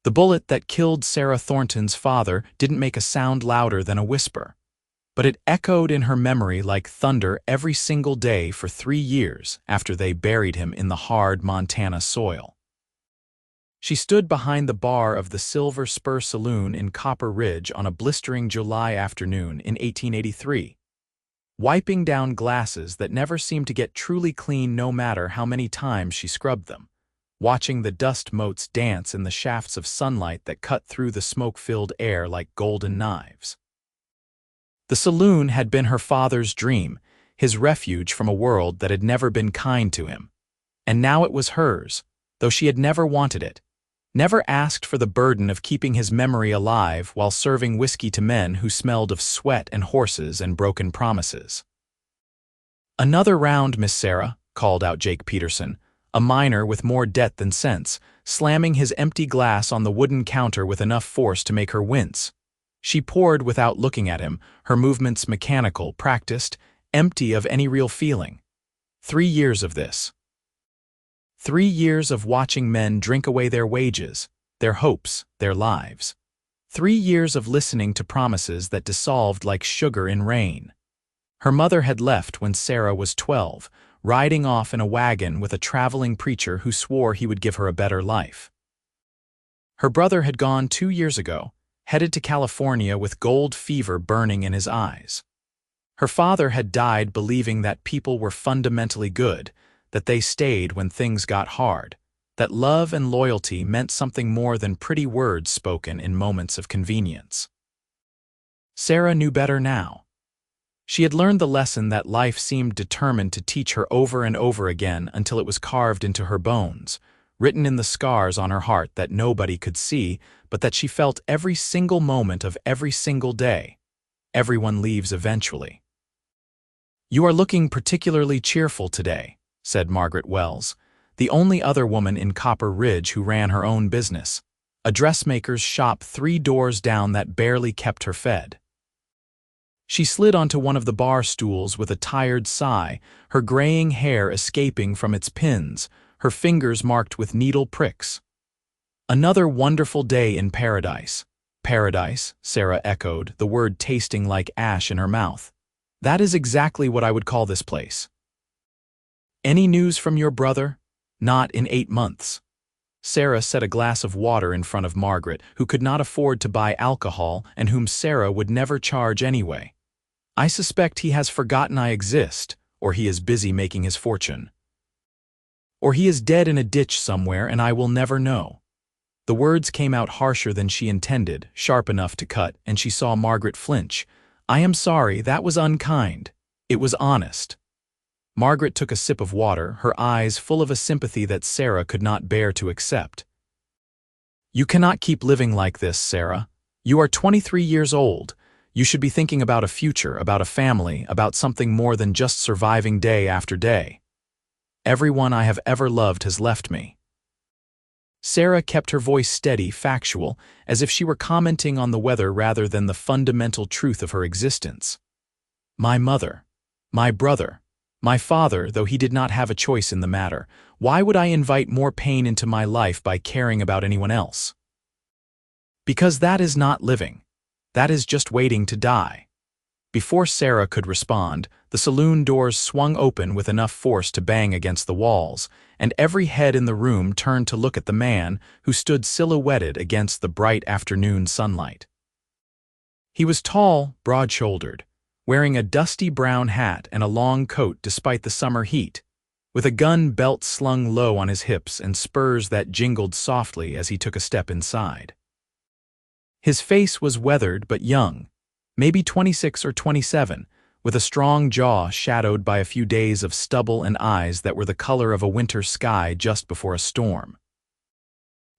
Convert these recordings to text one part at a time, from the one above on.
The bullet that killed Sarah Thornton's father didn't make a sound louder than a whisper, but it echoed in her memory like thunder every single day for 3 years after they buried him in the hard Montana soil. She stood behind the bar of the Silver Spur Saloon in Copper Ridge on a blistering July afternoon in 1883, wiping down glasses that never seemed to get truly clean no matter how many times she scrubbed them, watching the dust motes dance in the shafts of sunlight that cut through the smoke-filled air like golden knives. The saloon had been her father's dream, his refuge from a world that had never been kind to him. And now it was hers, though she had never wanted it, never asked for the burden of keeping his memory alive while serving whiskey to men who smelled of sweat and horses and broken promises. "Another round, Miss Sarah," called out Jake Peterson, a miner with more debt than sense, slamming his empty glass on the wooden counter with enough force to make her wince. She poured without looking at him, her movements mechanical, practiced, empty of any real feeling. 3 years of this. 3 years of watching men drink away their wages, their hopes, their lives. 3 years of listening to promises that dissolved like sugar in rain. Her mother had left when Sarah was 12, riding off in a wagon with a traveling preacher who swore he would give her a better life. Her brother had gone 2 years ago, headed to California with gold fever burning in his eyes. Her father had died believing that people were fundamentally good, that they stayed when things got hard, that love and loyalty meant something more than pretty words spoken in moments of convenience. Sarah knew better now. She had learned the lesson that life seemed determined to teach her over and over again until it was carved into her bones, written in the scars on her heart that nobody could see, but that she felt every single moment of every single day. Everyone leaves eventually. "You are looking particularly cheerful today," said Margaret Wells, the only other woman in Copper Ridge who ran her own business, a dressmaker's shop 3 doors down that barely kept her fed. She slid onto one of the bar stools with a tired sigh, her graying hair escaping from its pins, her fingers marked with needle pricks. "Another wonderful day in paradise." "Paradise," Sarah echoed, the word tasting like ash in her mouth. "That is exactly what I would call this place." "Any news from your brother?" "Not in 8 months." Sarah set a glass of water in front of Margaret, who could not afford to buy alcohol and whom Sarah would never charge anyway. "I suspect he has forgotten I exist, or he is busy making his fortune. Or he is dead in a ditch somewhere and I will never know." The words came out harsher than she intended, sharp enough to cut, and she saw Margaret flinch. "I am sorry, that was unkind. It was honest." Margaret took a sip of water, her eyes full of a sympathy that Sarah could not bear to accept. "You cannot keep living like this, Sarah. You are 23 years old. You should be thinking about a future, about a family, about something more than just surviving day after day. Everyone I have ever loved has left me." Sarah kept her voice steady, factual, as if she were commenting on the weather rather than the fundamental truth of her existence. "My mother, my brother, my father, though he did not have a choice in the matter. Why would I invite more pain into my life by caring about anyone else? Because that is not living. That is just waiting to die." Before Sarah could respond, the saloon doors swung open with enough force to bang against the walls, and every head in the room turned to look at the man who stood silhouetted against the bright afternoon sunlight. He was tall, broad-shouldered, wearing a dusty brown hat and a long coat despite the summer heat, with a gun belt slung low on his hips and spurs that jingled softly as he took a step inside. His face was weathered but young, maybe 26 or 27, with a strong jaw shadowed by a few days of stubble and eyes that were the color of a winter sky just before a storm.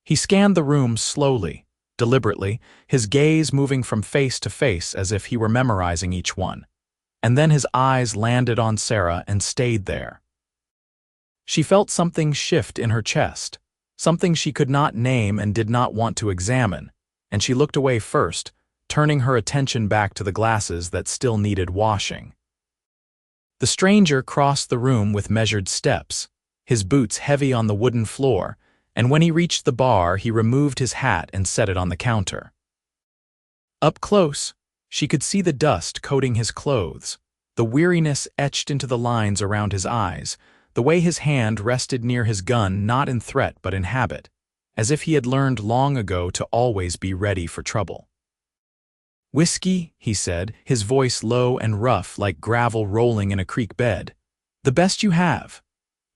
He scanned the room slowly, deliberately, his gaze moving from face to face as if he were memorizing each one, and then his eyes landed on Sarah and stayed there. She felt something shift in her chest, something she could not name and did not want to examine, and she looked away first, turning her attention back to the glasses that still needed washing. The stranger crossed the room with measured steps, his boots heavy on the wooden floor, and when he reached the bar, he removed his hat and set it on the counter. Up close, she could see the dust coating his clothes, the weariness etched into the lines around his eyes, the way his hand rested near his gun not in threat but in habit, as if he had learned long ago to always be ready for trouble. "Whiskey," he said, his voice low and rough like gravel rolling in a creek bed. "The best you have."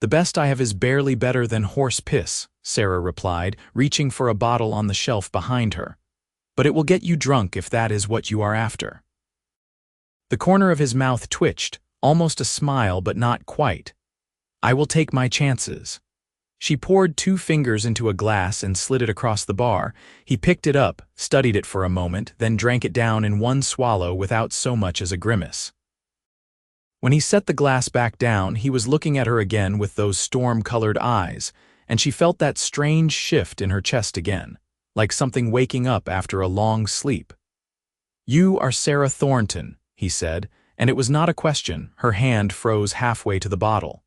"The best I have is barely better than horse piss," Sarah replied, reaching for a bottle on the shelf behind her. "But it will get you drunk if that is what you are after." The corner of his mouth twitched, almost a smile but not quite. "I will take my chances." She poured 2 fingers into a glass and slid it across the bar. He picked it up, studied it for a moment, then drank it down in one swallow without so much as a grimace. When he set the glass back down, he was looking at her again with those storm-colored eyes, and she felt that strange shift in her chest again, like something waking up after a long sleep. "You are Sarah Thornton," he said, and it was not a question. Her hand froze halfway to the bottle.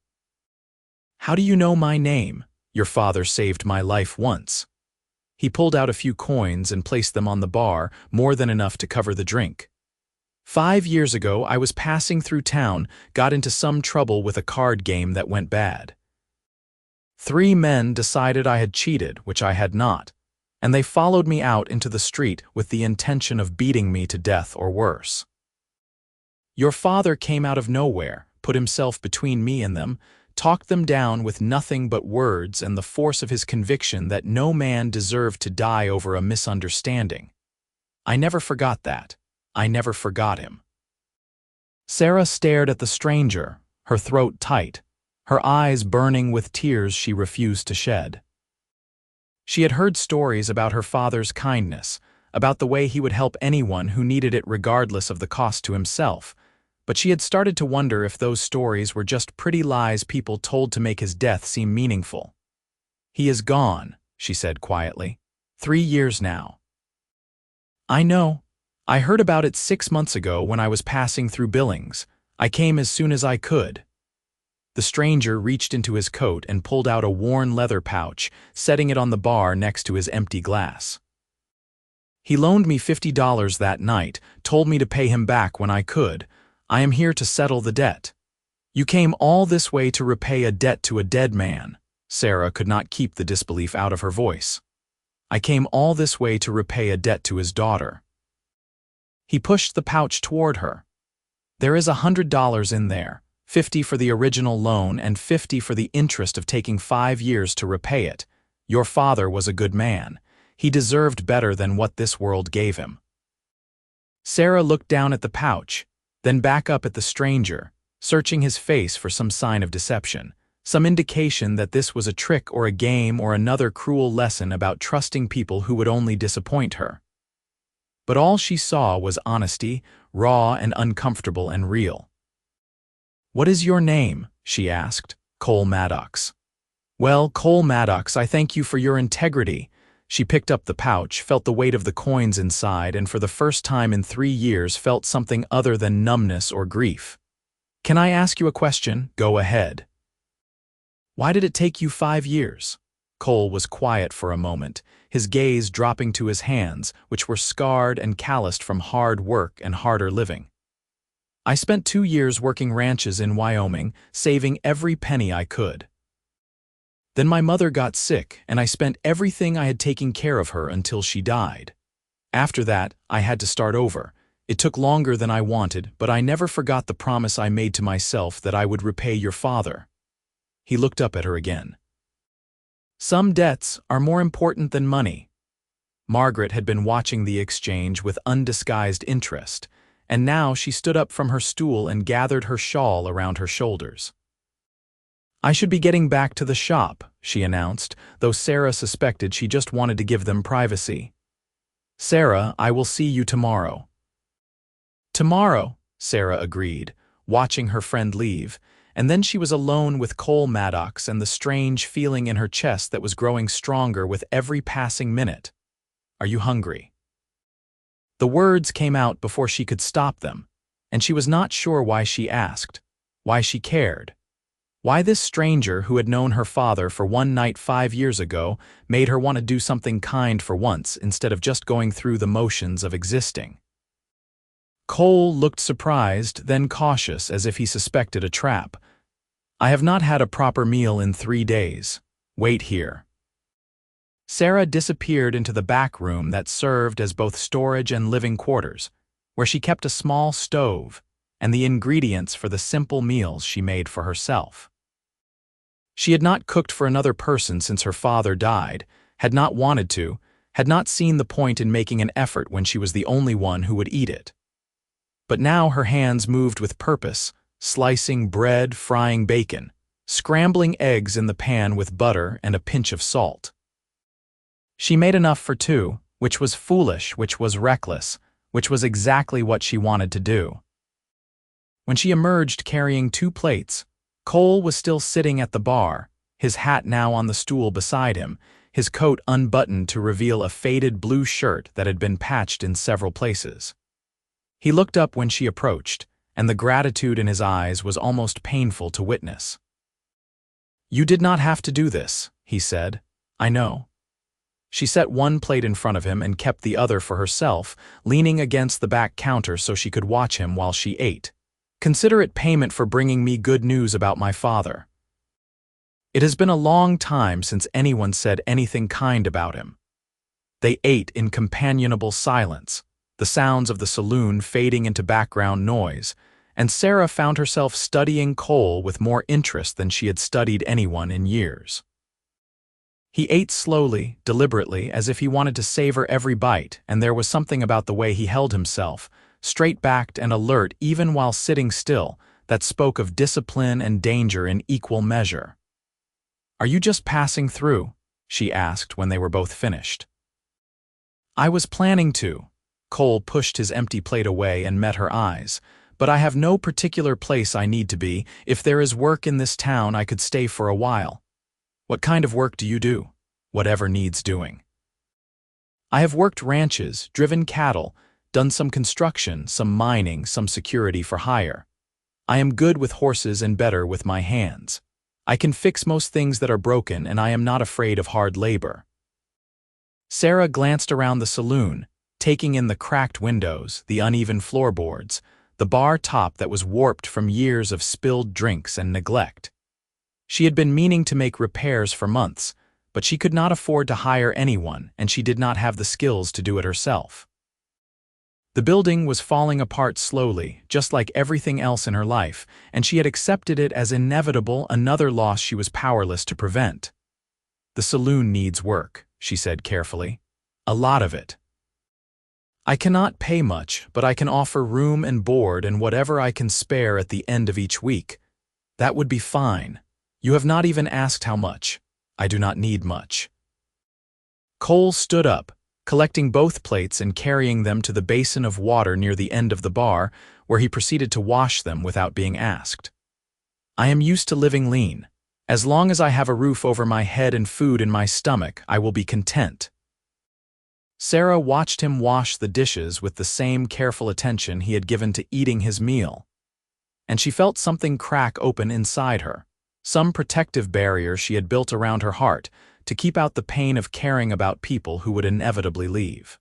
"How do you know my name? Your father saved my life once." He pulled out a few coins and placed them on the bar, more than enough to cover the drink. "5 years ago, I was passing through town, got into some trouble with a card game that went bad. 3 men decided I had cheated, which I had not, and they followed me out into the street with the intention of beating me to death or worse. Your father came out of nowhere, put himself between me and them, talked them down with nothing but words and the force of his conviction that no man deserved to die over a misunderstanding. I never forgot that. I never forgot him." Sarah stared at the stranger, her throat tight, her eyes burning with tears she refused to shed. She had heard stories about her father's kindness, about the way he would help anyone who needed it regardless of the cost to himself, but she had started to wonder if those stories were just pretty lies people told to make his death seem meaningful. "He is gone," she said quietly. 3 years now. "I know. I heard about it 6 months ago when I was passing through Billings. I came as soon as I could." The stranger reached into his coat and pulled out a worn leather pouch, setting it on the bar next to his empty glass. "He loaned me $50 that night, told me to pay him back when I could. I am here to settle the debt." "You came all this way to repay a debt to a dead man." Sarah could not keep the disbelief out of her voice. "I came all this way to repay a debt to his daughter." He pushed the pouch toward her. "There is $100 in there, 50 for the original loan and 50 for the interest of taking 5 years to repay it. Your father was a good man. He deserved better than what this world gave him." Sarah looked down at the pouch, then back up at the stranger, searching his face for some sign of deception, some indication that this was a trick or a game or another cruel lesson about trusting people who would only disappoint her. But all she saw was honesty, raw and uncomfortable and real. "What is your name?" she asked. "Cole Maddox." "Well, Cole Maddox, I thank you for your integrity." She picked up the pouch, felt the weight of the coins inside, and for the first time in 3 years felt something other than numbness or grief. "Can I ask you a question?" "Go ahead." "Why did it take you 5 years?" Cole was quiet for a moment, his gaze dropping to his hands, which were scarred and calloused from hard work and harder living. "I spent 2 years working ranches in Wyoming, saving every penny I could. Then my mother got sick, and I spent everything I had taken care of her until she died. After that, I had to start over. It took longer than I wanted, but I never forgot the promise I made to myself that I would repay your father." He looked up at her again. "Some debts are more important than money." Margaret had been watching the exchange with undisguised interest, and now she stood up from her stool and gathered her shawl around her shoulders. "I should be getting back to the shop," she announced, though Sarah suspected she just wanted to give them privacy. "Sarah, I will see you tomorrow." "Tomorrow," Sarah agreed, watching her friend leave, and then she was alone with Cole Maddox and the strange feeling in her chest that was growing stronger with every passing minute. "Are you hungry?" The words came out before she could stop them, and she was not sure why she asked, why she cared. Why this stranger who had known her father for one night 5 years ago made her want to do something kind for once instead of just going through the motions of existing. Cole looked surprised, then cautious, as if he suspected a trap. "I have not had a proper meal in 3 days. Wait here." Sarah disappeared into the back room that served as both storage and living quarters, where she kept a small stove and the ingredients for the simple meals she made for herself. She had not cooked for another person since her father died, had not wanted to, had not seen the point in making an effort when she was the only one who would eat it. But now her hands moved with purpose, slicing bread, frying bacon, scrambling eggs in the pan with butter and a pinch of salt. She made enough for 2, which was foolish, which was reckless, which was exactly what she wanted to do. When she emerged carrying 2 plates, Cole was still sitting at the bar, his hat now on the stool beside him, his coat unbuttoned to reveal a faded blue shirt that had been patched in several places. He looked up when she approached, and the gratitude in his eyes was almost painful to witness. "You did not have to do this," he said. "I know." She set one plate in front of him and kept the other for herself, leaning against the back counter so she could watch him while she ate. "Consider it payment for bringing me good news about my father. It has been a long time since anyone said anything kind about him." They ate in companionable silence, the sounds of the saloon fading into background noise, and Sarah found herself studying Cole with more interest than she had studied anyone in years. He ate slowly, deliberately, as if he wanted to savor every bite, and there was something about the way he held himself, straight-backed and alert even while sitting still, that spoke of discipline and danger in equal measure. "Are you just passing through?" she asked when they were both finished. "I was planning to." Cole pushed his empty plate away and met her eyes. "But I have no particular place I need to be. If there is work in this town, I could stay for a while." "What kind of work do you do?" "Whatever needs doing." "I have worked ranches, driven cattle, done some construction, some mining, some security for hire. I am good with horses and better with my hands. I can fix most things that are broken, and I am not afraid of hard labor." Sarah glanced around the saloon, taking in the cracked windows, the uneven floorboards, the bar top that was warped from years of spilled drinks and neglect. She had been meaning to make repairs for months, but she could not afford to hire anyone, and she did not have the skills to do it herself. The building was falling apart slowly, just like everything else in her life, and she had accepted it as inevitable, another loss she was powerless to prevent. "The saloon needs work," she said carefully. "A lot of it. I cannot pay much, but I can offer room and board and whatever I can spare at the end of each week. That would be fine. You have not even asked how much. I do not need much." Cole stood up, collecting both plates and carrying them to the basin of water near the end of the bar, where he proceeded to wash them without being asked. "I am used to living lean. As long as I have a roof over my head and food in my stomach, I will be content." Sarah watched him wash the dishes with the same careful attention he had given to eating his meal, and she felt something crack open inside her, some protective barrier she had built around her heart to keep out the pain of caring about people who would inevitably leave.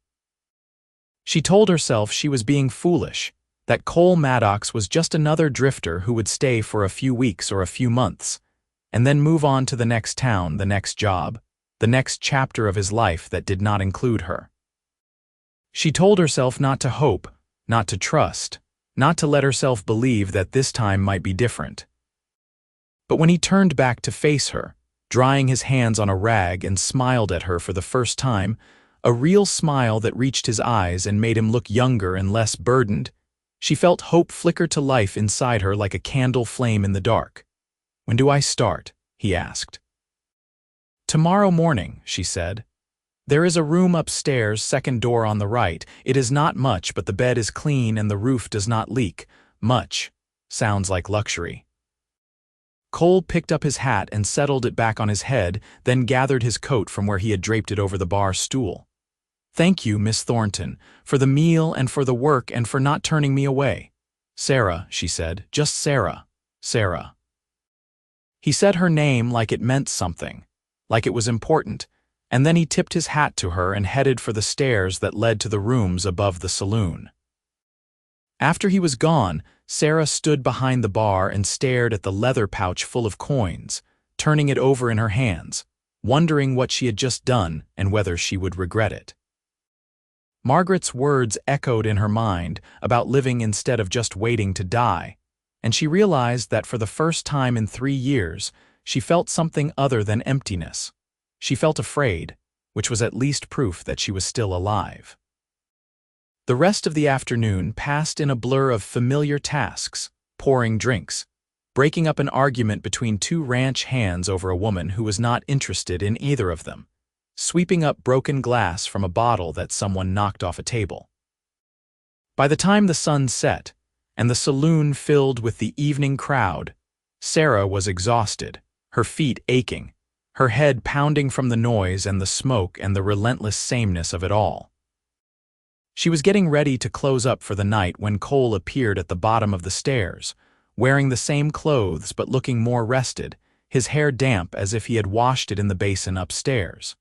She told herself she was being foolish, that Cole Maddox was just another drifter who would stay for a few weeks or a few months, and then move on to the next town, the next job, the next chapter of his life that did not include her. She told herself not to hope, not to trust, not to let herself believe that this time might be different. But when he turned back to face her, drying his hands on a rag and smiled at her for the first time, a real smile that reached his eyes and made him look younger and less burdened, she felt hope flicker to life inside her like a candle flame in the dark. "When do I start?" he asked. "Tomorrow morning," she said. "There is a room upstairs, second door on the right. It is not much, but the bed is clean and the roof does not leak. Much. Sounds like luxury." Cole picked up his hat and settled it back on his head, then gathered his coat from where he had draped it over the bar stool. "Thank you, Miss Thornton, for the meal and for the work and for not turning me away." "Sarah," she said, "just Sarah. Sarah." He said her name like it meant something, like it was important, and then he tipped his hat to her and headed for the stairs that led to the rooms above the saloon. After he was gone, Sarah stood behind the bar and stared at the leather pouch full of coins, turning it over in her hands, wondering what she had just done and whether she would regret it. Margaret's words echoed in her mind about living instead of just waiting to die, and she realized that for the first time in 3 years, she felt something other than emptiness. She felt afraid, which was at least proof that she was still alive. The rest of the afternoon passed in a blur of familiar tasks: pouring drinks, breaking up an argument between 2 ranch hands over a woman who was not interested in either of them, sweeping up broken glass from a bottle that someone knocked off a table. By the time the sun set, and the saloon filled with the evening crowd, Sarah was exhausted, her feet aching, her head pounding from the noise and the smoke and the relentless sameness of it all. She was getting ready to close up for the night when Cole appeared at the bottom of the stairs, wearing the same clothes but looking more rested, his hair damp as if he had washed it in the basin upstairs.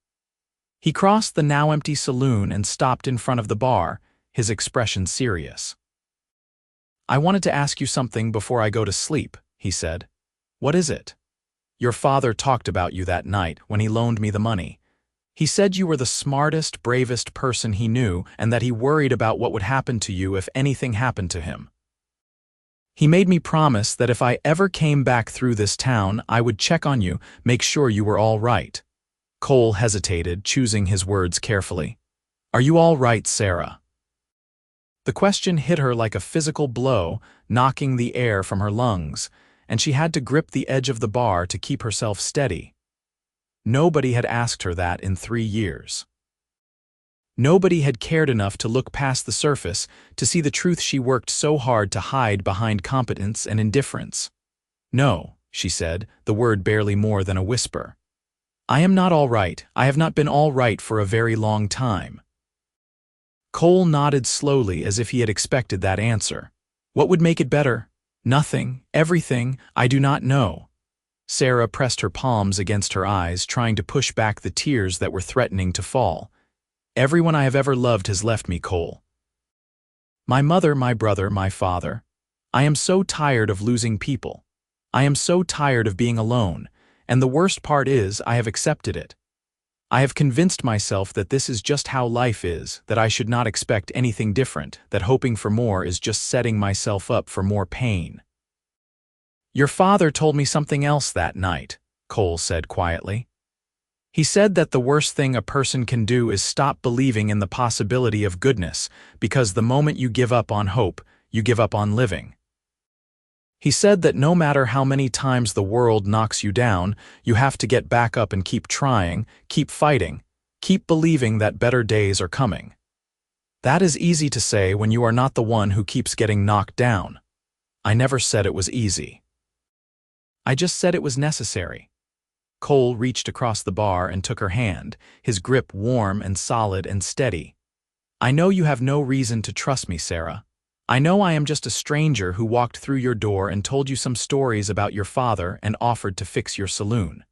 He crossed the now-empty saloon and stopped in front of the bar, his expression serious. "I wanted to ask you something before I go to sleep," he said. "What is it?" "Your father talked about you that night when he loaned me the money. He said you were the smartest, bravest person he knew and that he worried about what would happen to you if anything happened to him. He made me promise that if I ever came back through this town, I would check on you, make sure you were all right." Cole hesitated, choosing his words carefully. "Are you all right, Sarah?" The question hit her like a physical blow, knocking the air from her lungs, and she had to grip the edge of the bar to keep herself steady. Nobody had asked her that in 3 years. Nobody had cared enough to look past the surface to see the truth she worked so hard to hide behind competence and indifference. "No," she said, the word barely more than a whisper. "I am not all right. I have not been all right for a very long time." Cole nodded slowly as if he had expected that answer. "What would make it better?" "Nothing. Everything. I do not know." Sarah pressed her palms against her eyes, trying to push back the tears that were threatening to fall. "Everyone I have ever loved has left me, Cole. My mother, my brother, my father. I am so tired of losing people. I am so tired of being alone, and the worst part is I have accepted it. I have convinced myself that this is just how life is, that I should not expect anything different, that hoping for more is just setting myself up for more pain." "Your father told me something else that night," Cole said quietly. "He said that the worst thing a person can do is stop believing in the possibility of goodness, because the moment you give up on hope, you give up on living. He said that no matter how many times the world knocks you down, you have to get back up and keep trying, keep fighting, keep believing that better days are coming. That is easy to say when you are not the one who keeps getting knocked down. I never said it was easy. I just said it was necessary." Cole reached across the bar and took her hand, his grip warm and solid and steady. "I know you have no reason to trust me, Sarah. I know I am just a stranger who walked through your door and told you some stories about your father and offered to fix your saloon.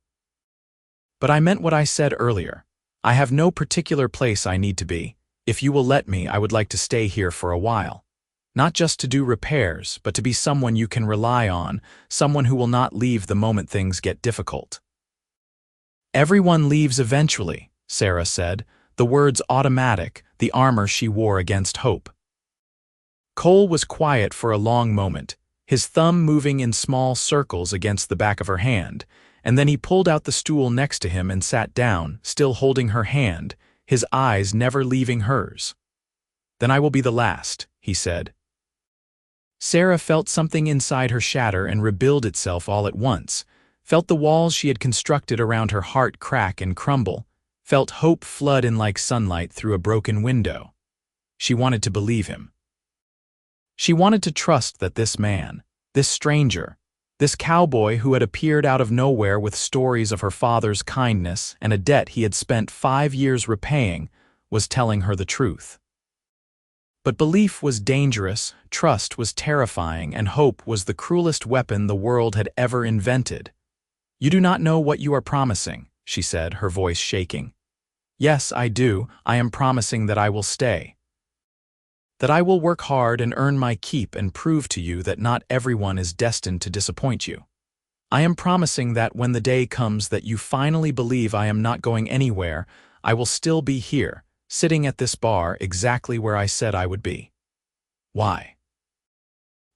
But I meant what I said earlier. I have no particular place I need to be. If you will let me, I would like to stay here for a while. Not just to do repairs, but to be someone you can rely on, someone who will not leave the moment things get difficult." "Everyone leaves eventually," Sarah said, the words automatic, the armor she wore against hope. Cole was quiet for a long moment, his thumb moving in small circles against the back of her hand, and then he pulled out the stool next to him and sat down, still holding her hand, his eyes never leaving hers. "Then I will be the last," he said. Sarah felt something inside her shatter and rebuild itself all at once, felt the walls she had constructed around her heart crack and crumble, felt hope flood in like sunlight through a broken window. She wanted to believe him. She wanted to trust that this man, this stranger, this cowboy who had appeared out of nowhere with stories of her father's kindness and a debt he had spent 5 years repaying, was telling her the truth. But belief was dangerous, trust was terrifying, and hope was the cruelest weapon the world had ever invented. You do not know what you are promising, she said, her voice shaking. Yes, I do. I am promising that I will stay. That I will work hard and earn my keep and prove to you that not everyone is destined to disappoint you. I am promising that when the day comes that you finally believe I am not going anywhere, I will still be here, sitting at this bar exactly where I said I would be. Why?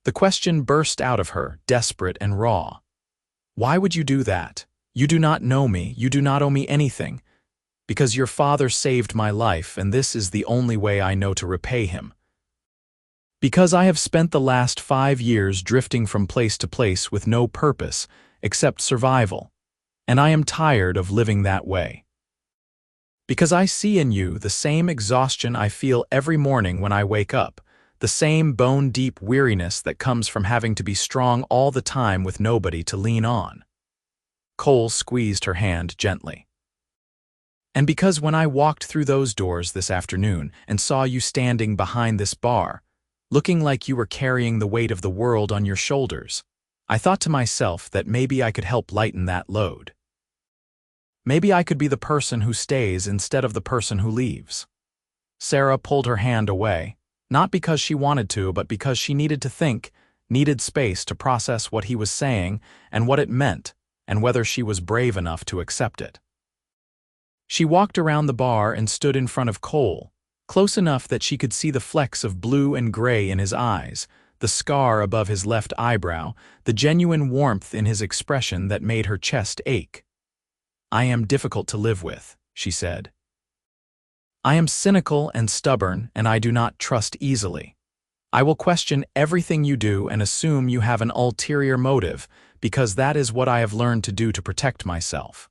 The question burst out of her, desperate and raw. Why would you do that? You do not know me, you do not owe me anything. Because your father saved my life, and this is the only way I know to repay him. Because I have spent the last 5 years drifting from place to place with no purpose except survival, and I am tired of living that way. Because I see in you the same exhaustion I feel every morning when I wake up, the same bone-deep weariness that comes from having to be strong all the time with nobody to lean on. Cole squeezed her hand gently. And because when I walked through those doors this afternoon and saw you standing behind this bar, looking like you were carrying the weight of the world on your shoulders, I thought to myself that maybe I could help lighten that load. Maybe I could be the person who stays instead of the person who leaves. Sarah pulled her hand away, not because she wanted to, but because she needed to think, needed space to process what he was saying and what it meant, and whether she was brave enough to accept it. She walked around the bar and stood in front of Cole, close enough that she could see the flecks of blue and gray in his eyes, the scar above his left eyebrow, the genuine warmth in his expression that made her chest ache. I am difficult to live with, she said. I am cynical and stubborn, and I do not trust easily. I will question everything you do and assume you have an ulterior motive, because that is what I have learned to do to protect myself.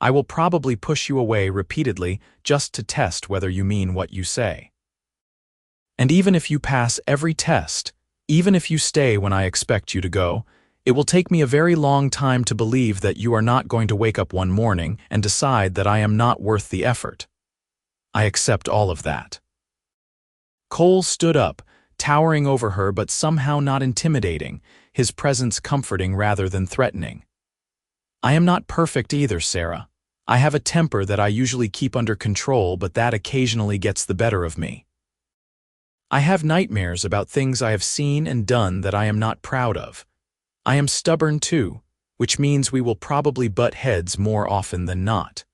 I will probably push you away repeatedly just to test whether you mean what you say. And even if you pass every test, even if you stay when I expect you to go, it will take me a very long time to believe that you are not going to wake up one morning and decide that I am not worth the effort. I accept all of that. Cole stood up, towering over her but somehow not intimidating, his presence comforting rather than threatening. I am not perfect either, Sarah. I have a temper that I usually keep under control, but that occasionally gets the better of me. I have nightmares about things I have seen and done that I am not proud of. I am stubborn too, which means we will probably butt heads more often than not.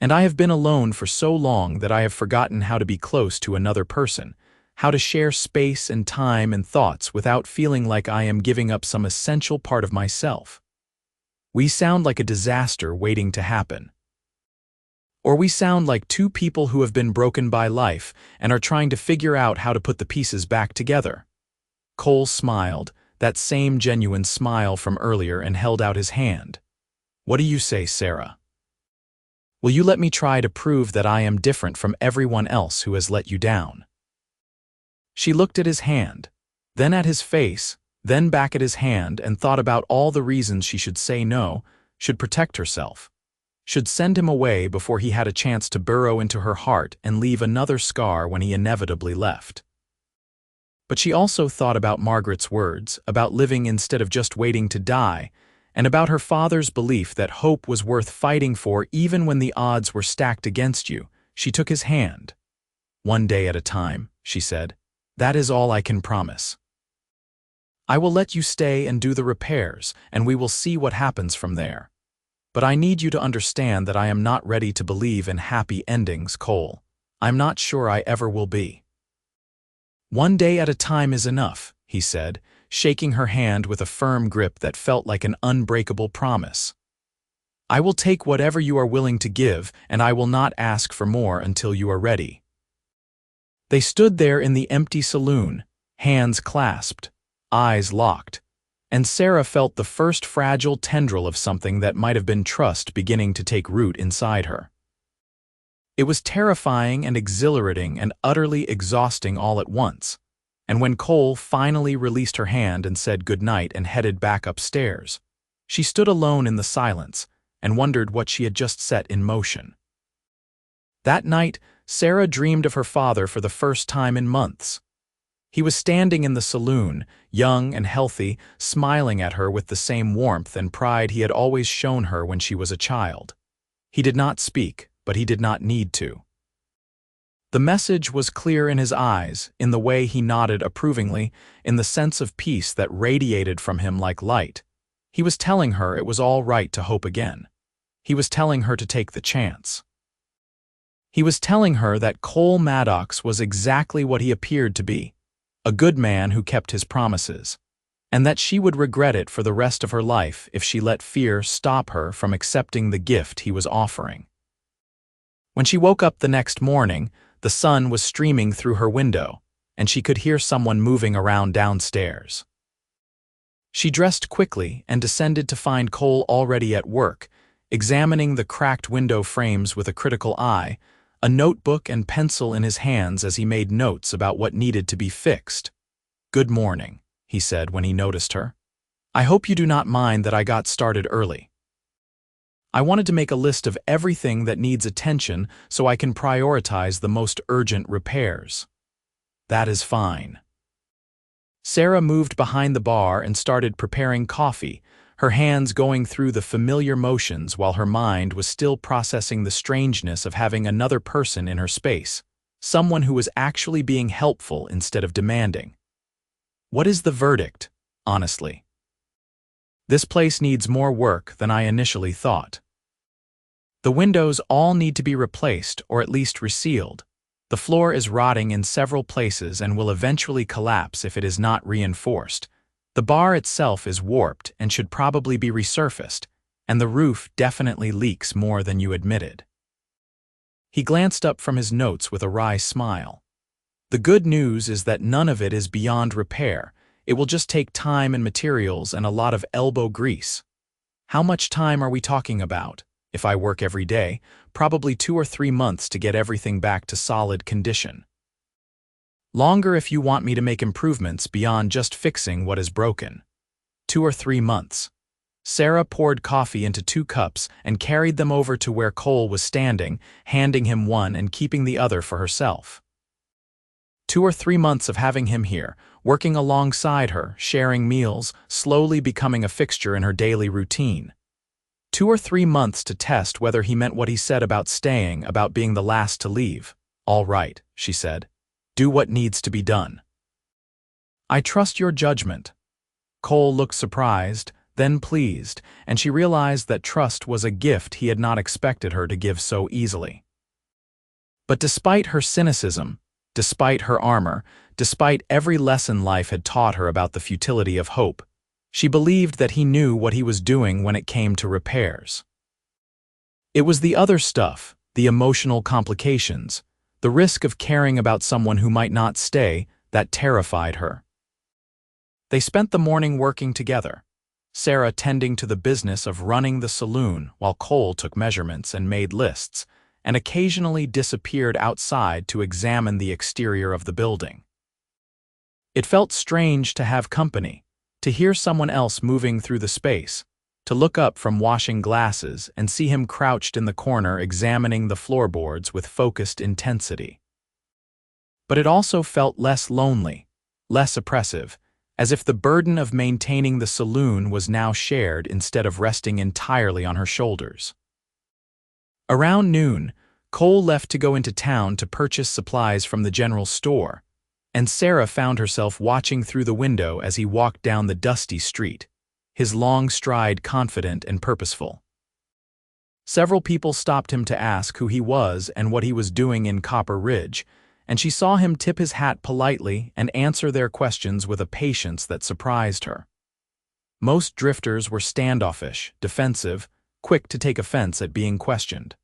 And I have been alone for so long that I have forgotten how to be close to another person, how to share space and time and thoughts without feeling like I am giving up some essential part of myself. We sound like a disaster waiting to happen. Or we sound like two people who have been broken by life and are trying to figure out how to put the pieces back together. Cole smiled, that same genuine smile from earlier, and held out his hand. What do you say, Sarah? Will you let me try to prove that I am different from everyone else who has let you down? She looked at his hand, then at his face, then back at his hand, and thought about all the reasons she should say no, should protect herself, should send him away before he had a chance to burrow into her heart and leave another scar when he inevitably left. But she also thought about Margaret's words, about living instead of just waiting to die, and about her father's belief that hope was worth fighting for even when the odds were stacked against you. She took his hand. One day at a time, she said. That is all I can promise. I will let you stay and do the repairs, and we will see what happens from there. But I need you to understand that I am not ready to believe in happy endings, Cole. I'm not sure I ever will be. One day at a time is enough, he said, shaking her hand with a firm grip that felt like an unbreakable promise. I will take whatever you are willing to give, and I will not ask for more until you are ready. They stood there in the empty saloon, hands clasped, eyes locked, and Sarah felt the first fragile tendril of something that might have been trust beginning to take root inside her. It was terrifying and exhilarating and utterly exhausting all at once. And when Cole finally released her hand and said goodnight and headed back upstairs, she stood alone in the silence and wondered what she had just set in motion. That night, Sarah dreamed of her father for the first time in months. He was standing in the saloon, young and healthy, smiling at her with the same warmth and pride he had always shown her when she was a child. He did not speak, but he did not need to. The message was clear in his eyes, in the way he nodded approvingly, in the sense of peace that radiated from him like light. He was telling her it was all right to hope again. He was telling her to take the chance. He was telling her that Cole Maddox was exactly what he appeared to be, a good man who kept his promises, and that she would regret it for the rest of her life if she let fear stop her from accepting the gift he was offering. When she woke up the next morning, the sun was streaming through her window, and she could hear someone moving around downstairs. She dressed quickly and descended to find Cole already at work, examining the cracked window frames with a critical eye, a notebook and pencil in his hands as he made notes about what needed to be fixed. "Good morning," he said when he noticed her. "I hope you do not mind that I got started early. I wanted to make a list of everything that needs attention so I can prioritize the most urgent repairs." "That is fine." Sarah moved behind the bar and started preparing coffee, her hands going through the familiar motions while her mind was still processing the strangeness of having another person in her space, someone who was actually being helpful instead of demanding. "What is the verdict, honestly?" "This place needs more work than I initially thought. The windows all need to be replaced or at least resealed. The floor is rotting in several places and will eventually collapse if it is not reinforced. The bar itself is warped and should probably be resurfaced, and the roof definitely leaks more than you admitted." He glanced up from his notes with a wry smile. "The good news is that none of it is beyond repair. It will just take time and materials and a lot of elbow grease. How much time are we talking about? If I work every day, probably 2 or 3 months to get everything back to solid condition. Longer if you want me to make improvements beyond just fixing what is broken. 2 or 3 months. Sarah poured coffee into 2 cups and carried them over to where Cole was standing, handing him one and keeping the other for herself. 2 or 3 months of having him here, working alongside her, sharing meals, slowly becoming a fixture in her daily routine. 2 or 3 months to test whether he meant what he said about staying, about being the last to leave. "All right," she said. "Do what needs to be done." "I trust your judgment." Cole looked surprised, then pleased, and she realized that trust was a gift he had not expected her to give so easily. But despite her cynicism, despite her armor, despite every lesson life had taught her about the futility of hope, she believed that he knew what he was doing when it came to repairs. It was the other stuff, the emotional complications, the risk of caring about someone who might not stay, that terrified her. They spent the morning working together, Sarah tending to the business of running the saloon while Cole took measurements and made lists, and occasionally disappeared outside to examine the exterior of the building. It felt strange to have company, to hear someone else moving through the space, to look up from washing glasses and see him crouched in the corner examining the floorboards with focused intensity. But it also felt less lonely, less oppressive, as if the burden of maintaining the saloon was now shared instead of resting entirely on her shoulders. Around noon, Cole left to go into town to purchase supplies from the general store, and Sarah found herself watching through the window as he walked down the dusty street, his long stride confident and purposeful. Several people stopped him to ask who he was and what he was doing in Copper Ridge, and she saw him tip his hat politely and answer their questions with a patience that surprised her. Most drifters were standoffish, defensive, quick to take offense at being questioned.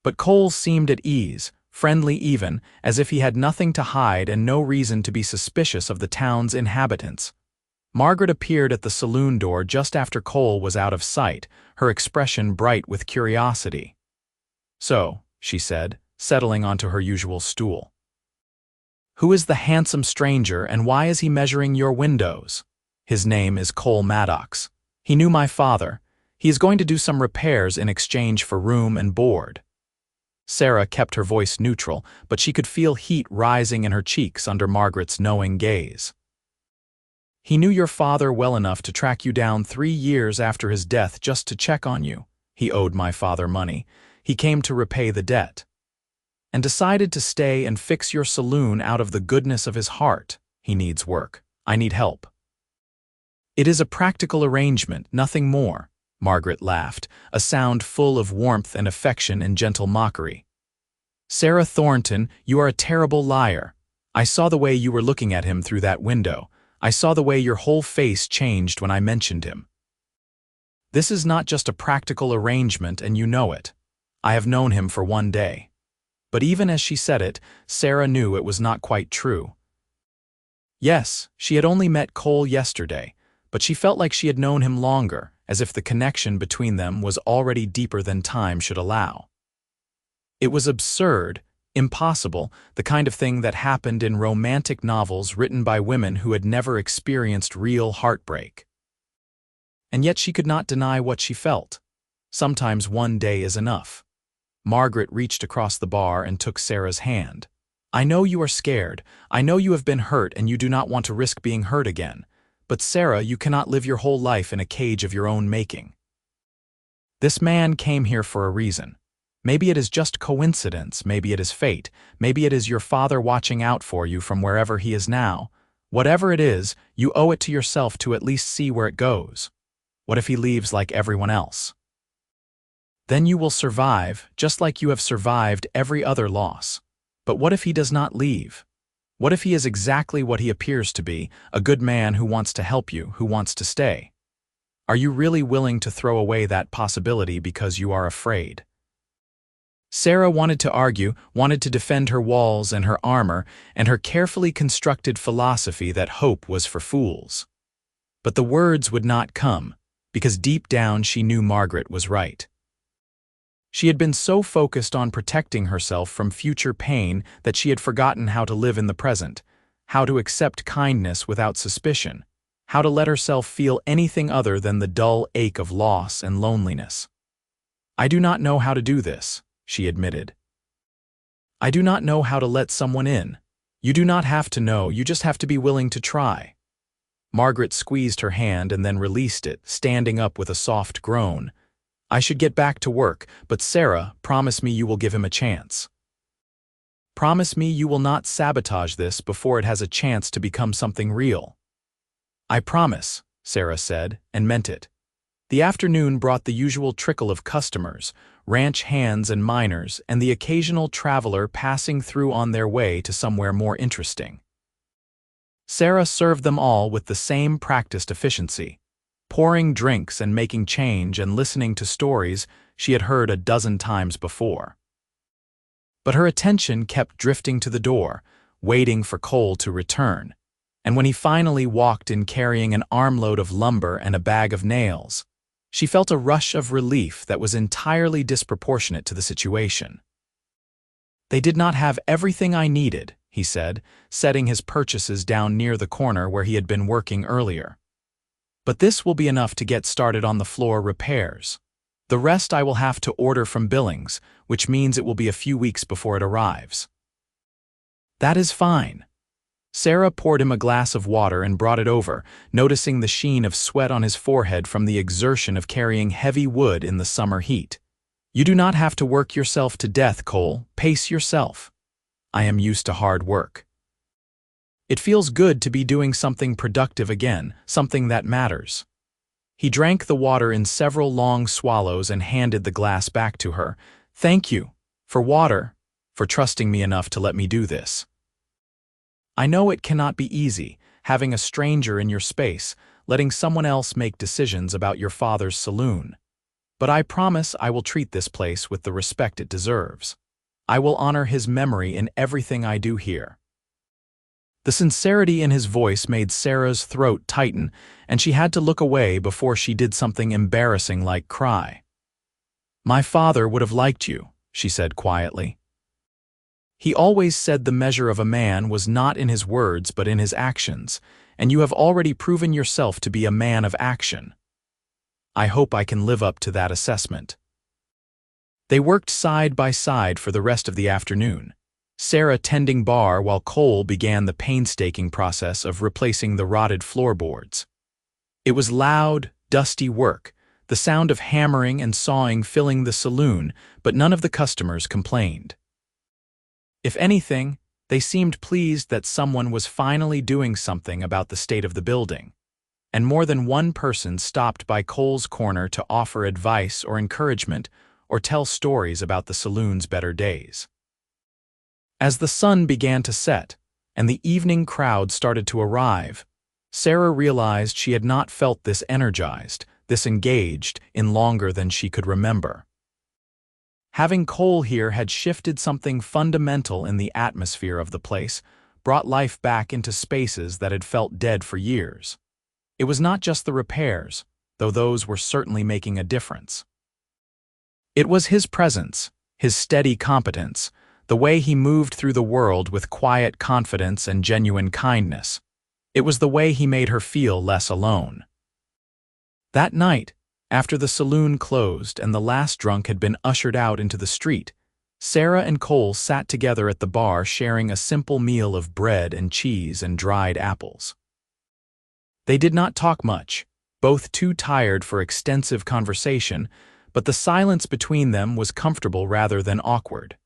But Cole seemed at ease, friendly even, as if he had nothing to hide and no reason to be suspicious of the town's inhabitants. Margaret appeared at the saloon door just after Cole was out of sight, her expression bright with curiosity. "So," she said, settling onto her usual stool. "Who is the handsome stranger and why is he measuring your windows?" "His name is Cole Maddox. He knew my father. He is going to do some repairs in exchange for room and board." Sarah kept her voice neutral, but she could feel heat rising in her cheeks under Margaret's knowing gaze. He knew your father well enough to track you down 3 years after his death just to check on you. He owed my father money. He came to repay the debt. And decided to stay and fix your saloon out of the goodness of his heart. He needs work. I need help. It is a practical arrangement, nothing more. Margaret laughed, a sound full of warmth and affection and gentle mockery. Sarah Thornton, you are a terrible liar. I saw the way you were looking at him through that window. I saw the way your whole face changed when I mentioned him. This is not just a practical arrangement, and you know it. I have known him for 1 day. But even as she said it, Sarah knew it was not quite true. Yes, she had only met Cole yesterday, but she felt like she had known him longer, as if the connection between them was already deeper than time should allow. It was absurd, impossible, the kind of thing that happened in romantic novels written by women who had never experienced real heartbreak. And yet she could not deny what she felt. Sometimes 1 day is enough. Margaret reached across the bar and took Sarah's hand. I know you are scared. I know you have been hurt and you do not want to risk being hurt again. But Sarah, you cannot live your whole life in a cage of your own making. This man came here for a reason. Maybe it is just coincidence, maybe it is fate, maybe it is your father watching out for you from wherever he is now. Whatever it is, you owe it to yourself to at least see where it goes. What if he leaves like everyone else? Then you will survive, just like you have survived every other loss. But what if he does not leave? What if he is exactly what he appears to be, a good man who wants to help you, who wants to stay? Are you really willing to throw away that possibility because you are afraid? Sarah wanted to argue, wanted to defend her walls and her armor, and her carefully constructed philosophy that hope was for fools. But the words would not come, because deep down she knew Margaret was right. She had been so focused on protecting herself from future pain that she had forgotten how to live in the present, how to accept kindness without suspicion, how to let herself feel anything other than the dull ache of loss and loneliness. I do not know how to do this, she admitted. I do not know how to let someone in. You do not have to know, you just have to be willing to try. Margaret squeezed her hand and then released it, standing up with a soft groan. I should get back to work, but Sarah, promise me you will give him a chance. Promise me you will not sabotage this before it has a chance to become something real. I promise, Sarah said, and meant it. The afternoon brought the usual trickle of customers, ranch hands and miners, and the occasional traveler passing through on their way to somewhere more interesting. Sarah served them all with the same practiced efficiency, pouring drinks and making change and listening to stories she had heard a dozen times before. But her attention kept drifting to the door, waiting for Cole to return, and when he finally walked in carrying an armload of lumber and a bag of nails, she felt a rush of relief that was entirely disproportionate to the situation. They did not have everything I needed, he said, setting his purchases down near the corner where he had been working earlier. But this will be enough to get started on the floor repairs. The rest I will have to order from Billings, which means it will be a few weeks before it arrives. That is fine. Sarah poured him a glass of water and brought it over, noticing the sheen of sweat on his forehead from the exertion of carrying heavy wood in the summer heat. You do not have to work yourself to death, Cole. Pace yourself. I am used to hard work. It feels good to be doing something productive again, something that matters. He drank the water in several long swallows and handed the glass back to her. Thank you. For water. For trusting me enough to let me do this. I know it cannot be easy, having a stranger in your space, letting someone else make decisions about your father's saloon. But I promise I will treat this place with the respect it deserves. I will honor his memory in everything I do here. The sincerity in his voice made Sarah's throat tighten, and she had to look away before she did something embarrassing like cry. My father would have liked you, she said quietly. He always said the measure of a man was not in his words but in his actions, and you have already proven yourself to be a man of action. I hope I can live up to that assessment. They worked side by side for the rest of the afternoon, Sarah tending bar while Cole began the painstaking process of replacing the rotted floorboards. It was loud, dusty work, the sound of hammering and sawing filling the saloon, but none of the customers complained. If anything, they seemed pleased that someone was finally doing something about the state of the building, and more than one person stopped by Cole's corner to offer advice or encouragement or tell stories about the saloon's better days. As the sun began to set and the evening crowd started to arrive, Sarah realized she had not felt this energized, this engaged, in longer than she could remember. Having Cole here had shifted something fundamental in the atmosphere of the place, brought life back into spaces that had felt dead for years. It was not just the repairs, though those were certainly making a difference. It was his presence, his steady competence, the way he moved through the world with quiet confidence and genuine kindness. It was the way he made her feel less alone. That night, after the saloon closed and the last drunk had been ushered out into the street, Sarah and Cole sat together at the bar sharing a simple meal of bread and cheese and dried apples. They did not talk much, both too tired for extensive conversation, but the silence between them was comfortable rather than awkward.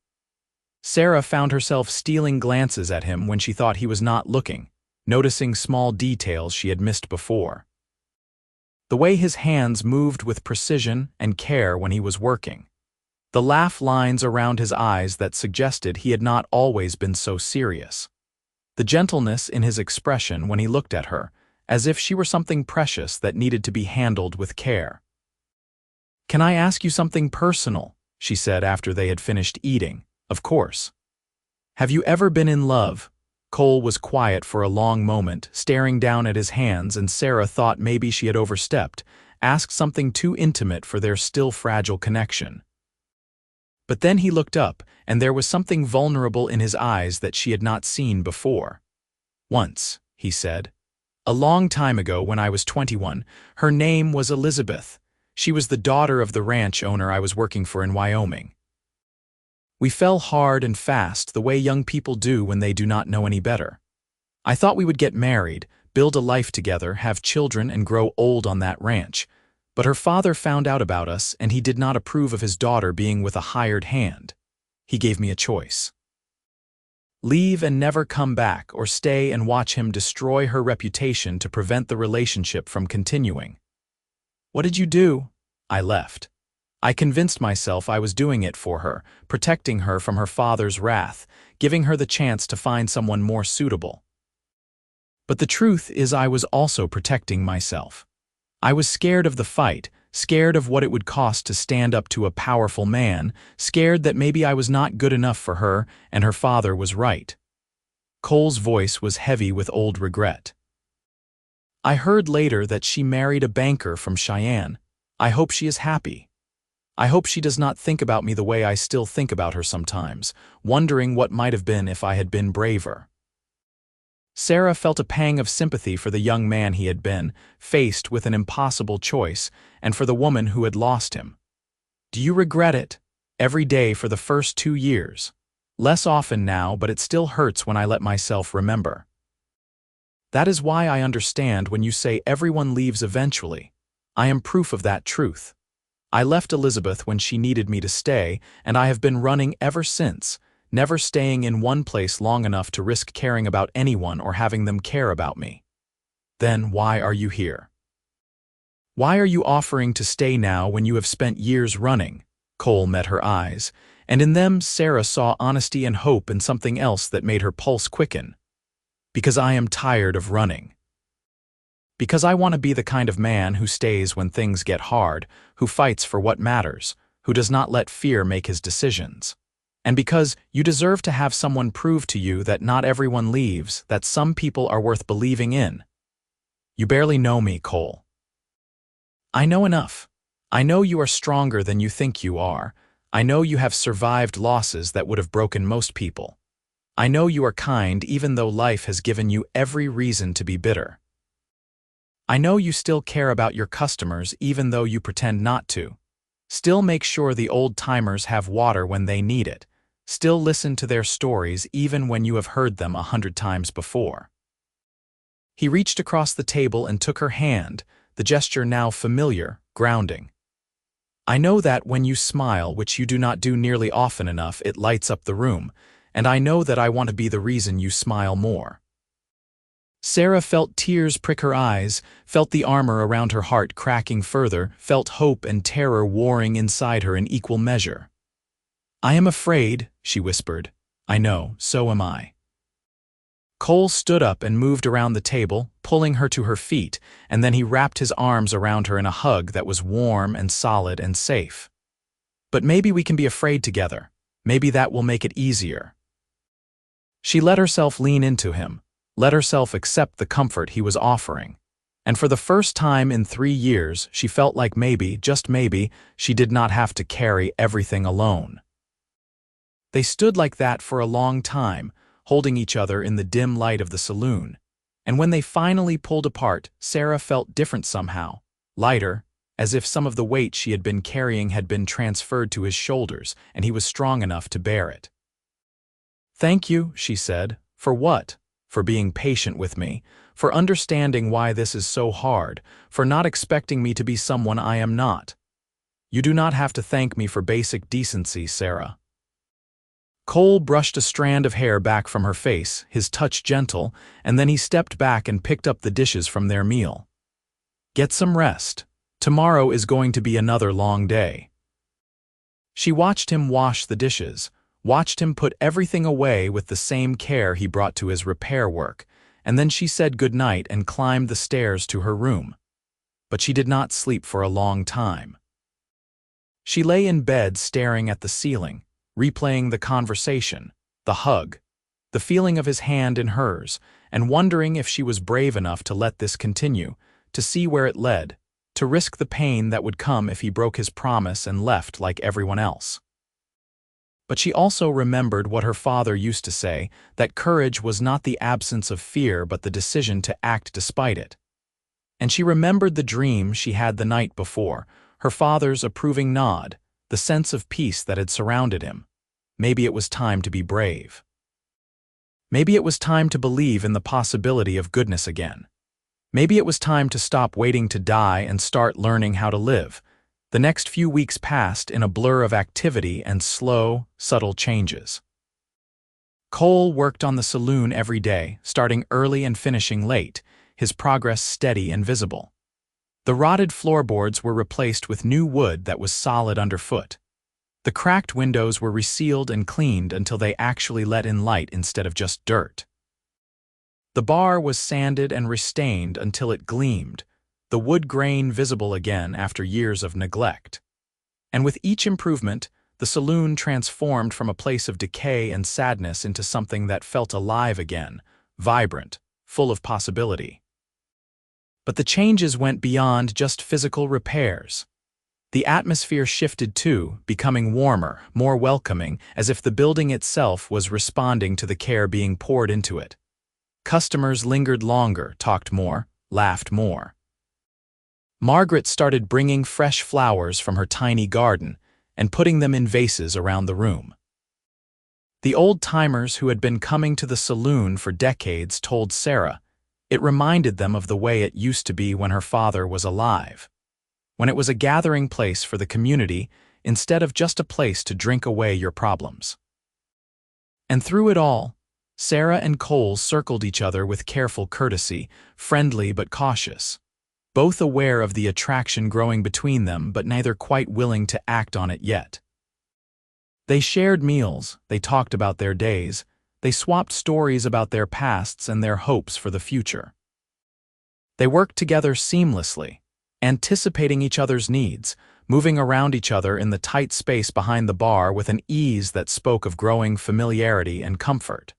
Sarah found herself stealing glances at him when she thought he was not looking, noticing small details she had missed before. The way his hands moved with precision and care when he was working. The laugh lines around his eyes that suggested he had not always been so serious. The gentleness in his expression when he looked at her, as if she were something precious that needed to be handled with care. "Can I ask you something personal?" she said after they had finished eating. "Of course." "Have you ever been in love?" Cole was quiet for a long moment, staring down at his hands, and Sarah thought maybe she had overstepped, asked something too intimate for their still fragile connection. But then he looked up, and there was something vulnerable in his eyes that she had not seen before. "Once," he said. "A long time ago when I was 21, her name was Elizabeth. She was the daughter of the ranch owner I was working for in Wyoming. We fell hard and fast the way young people do when they do not know any better. I thought we would get married, build a life together, have children, and grow old on that ranch. But her father found out about us, and he did not approve of his daughter being with a hired hand. He gave me a choice. Leave and never come back, or stay and watch him destroy her reputation to prevent the relationship from continuing. What did you do?" "I left. I convinced myself I was doing it for her, protecting her from her father's wrath, giving her the chance to find someone more suitable. But the truth is I was also protecting myself. I was scared of the fight, scared of what it would cost to stand up to a powerful man, scared that maybe I was not good enough for her and her father was right." Cole's voice was heavy with old regret. "I heard later that she married a banker from Cheyenne. I hope she is happy. I hope she does not think about me the way I still think about her sometimes, wondering what might have been if I had been braver." Sarah felt a pang of sympathy for the young man he had been, faced with an impossible choice, and for the woman who had lost him. "Do you regret it?" "Every day for the first 2 years. Less often now, but it still hurts when I let myself remember." "That is why I understand when you say everyone leaves eventually. I am proof of that truth. I left Elizabeth when she needed me to stay, and I have been running ever since, never staying in one place long enough to risk caring about anyone or having them care about me." "Then why are you here? Why are you offering to stay now when you have spent years running?" Cole met her eyes, and in them Sarah saw honesty and hope and something else that made her pulse quicken. "Because I am tired of running. Because I want to be the kind of man who stays when things get hard, who fights for what matters, who does not let fear make his decisions. And because you deserve to have someone prove to you that not everyone leaves, that some people are worth believing in. You barely know me, Cole. I know enough. I know you are stronger than you think you are. I know you have survived losses that would have broken most people. I know you are kind even though life has given you every reason to be bitter. I know you still care about your customers even though you pretend not to. Still make sure the old-timers have water when they need it. Still listen to their stories even when you have heard them 100 times before. He reached across the table and took her hand, the gesture now familiar, grounding. I know that when you smile, which you do not do nearly often enough, it lights up the room, and I know that I want to be the reason you smile more. Sarah felt tears prick her eyes, felt the armor around her heart cracking further, felt hope and terror warring inside her in equal measure. I am afraid, she whispered. I know, so am I. Cole stood up and moved around the table, pulling her to her feet, and then he wrapped his arms around her in a hug that was warm and solid and safe. But maybe we can be afraid together. Maybe that will make it easier. She let herself lean into him, let herself accept the comfort he was offering. And for the first time in 3 years, she felt like maybe, just maybe, she did not have to carry everything alone. They stood like that for a long time, holding each other in the dim light of the saloon. And when they finally pulled apart, Sarah felt different somehow, lighter, as if some of the weight she had been carrying had been transferred to his shoulders, and he was strong enough to bear it. Thank you, she said. For what? For being patient with me, for understanding why this is so hard, for not expecting me to be someone I am not. You do not have to thank me for basic decency, Sarah. Cole brushed a strand of hair back from her face, his touch gentle, and then he stepped back and picked up the dishes from their meal. Get some rest. Tomorrow is going to be another long day. She watched him wash the dishes, watched him put everything away with the same care he brought to his repair work, and then she said goodnight and climbed the stairs to her room. But she did not sleep for a long time. She lay in bed staring at the ceiling, replaying the conversation, the hug, the feeling of his hand in hers, and wondering if she was brave enough to let this continue, to see where it led, to risk the pain that would come if he broke his promise and left like everyone else. But she also remembered what her father used to say, that courage was not the absence of fear but the decision to act despite it. And she remembered the dream she had the night before, her father's approving nod, the sense of peace that had surrounded him. Maybe it was time to be brave. Maybe it was time to believe in the possibility of goodness again. Maybe it was time to stop waiting to die and start learning how to live. The next few weeks passed in a blur of activity and slow, subtle changes. Cole worked on the saloon every day, starting early and finishing late, his progress steady and visible. The rotted floorboards were replaced with new wood that was solid underfoot. The cracked windows were resealed and cleaned until they actually let in light instead of just dirt. The bar was sanded and restained until it gleamed, the wood grain visible again after years of neglect. And with each improvement, the saloon transformed from a place of decay and sadness into something that felt alive again, vibrant, full of possibility. But the changes went beyond just physical repairs. The atmosphere shifted too, becoming warmer, more welcoming, as if the building itself was responding to the care being poured into it. Customers lingered longer, talked more, laughed more. Margaret started bringing fresh flowers from her tiny garden and putting them in vases around the room. The old-timers who had been coming to the saloon for decades told Sarah it reminded them of the way it used to be when her father was alive, when it was a gathering place for the community instead of just a place to drink away your problems. And through it all, Sarah and Cole circled each other with careful courtesy, friendly but cautious, both aware of the attraction growing between them but neither quite willing to act on it yet. They shared meals, they talked about their days, they swapped stories about their pasts and their hopes for the future. They worked together seamlessly, anticipating each other's needs, moving around each other in the tight space behind the bar with an ease that spoke of growing familiarity and comfort.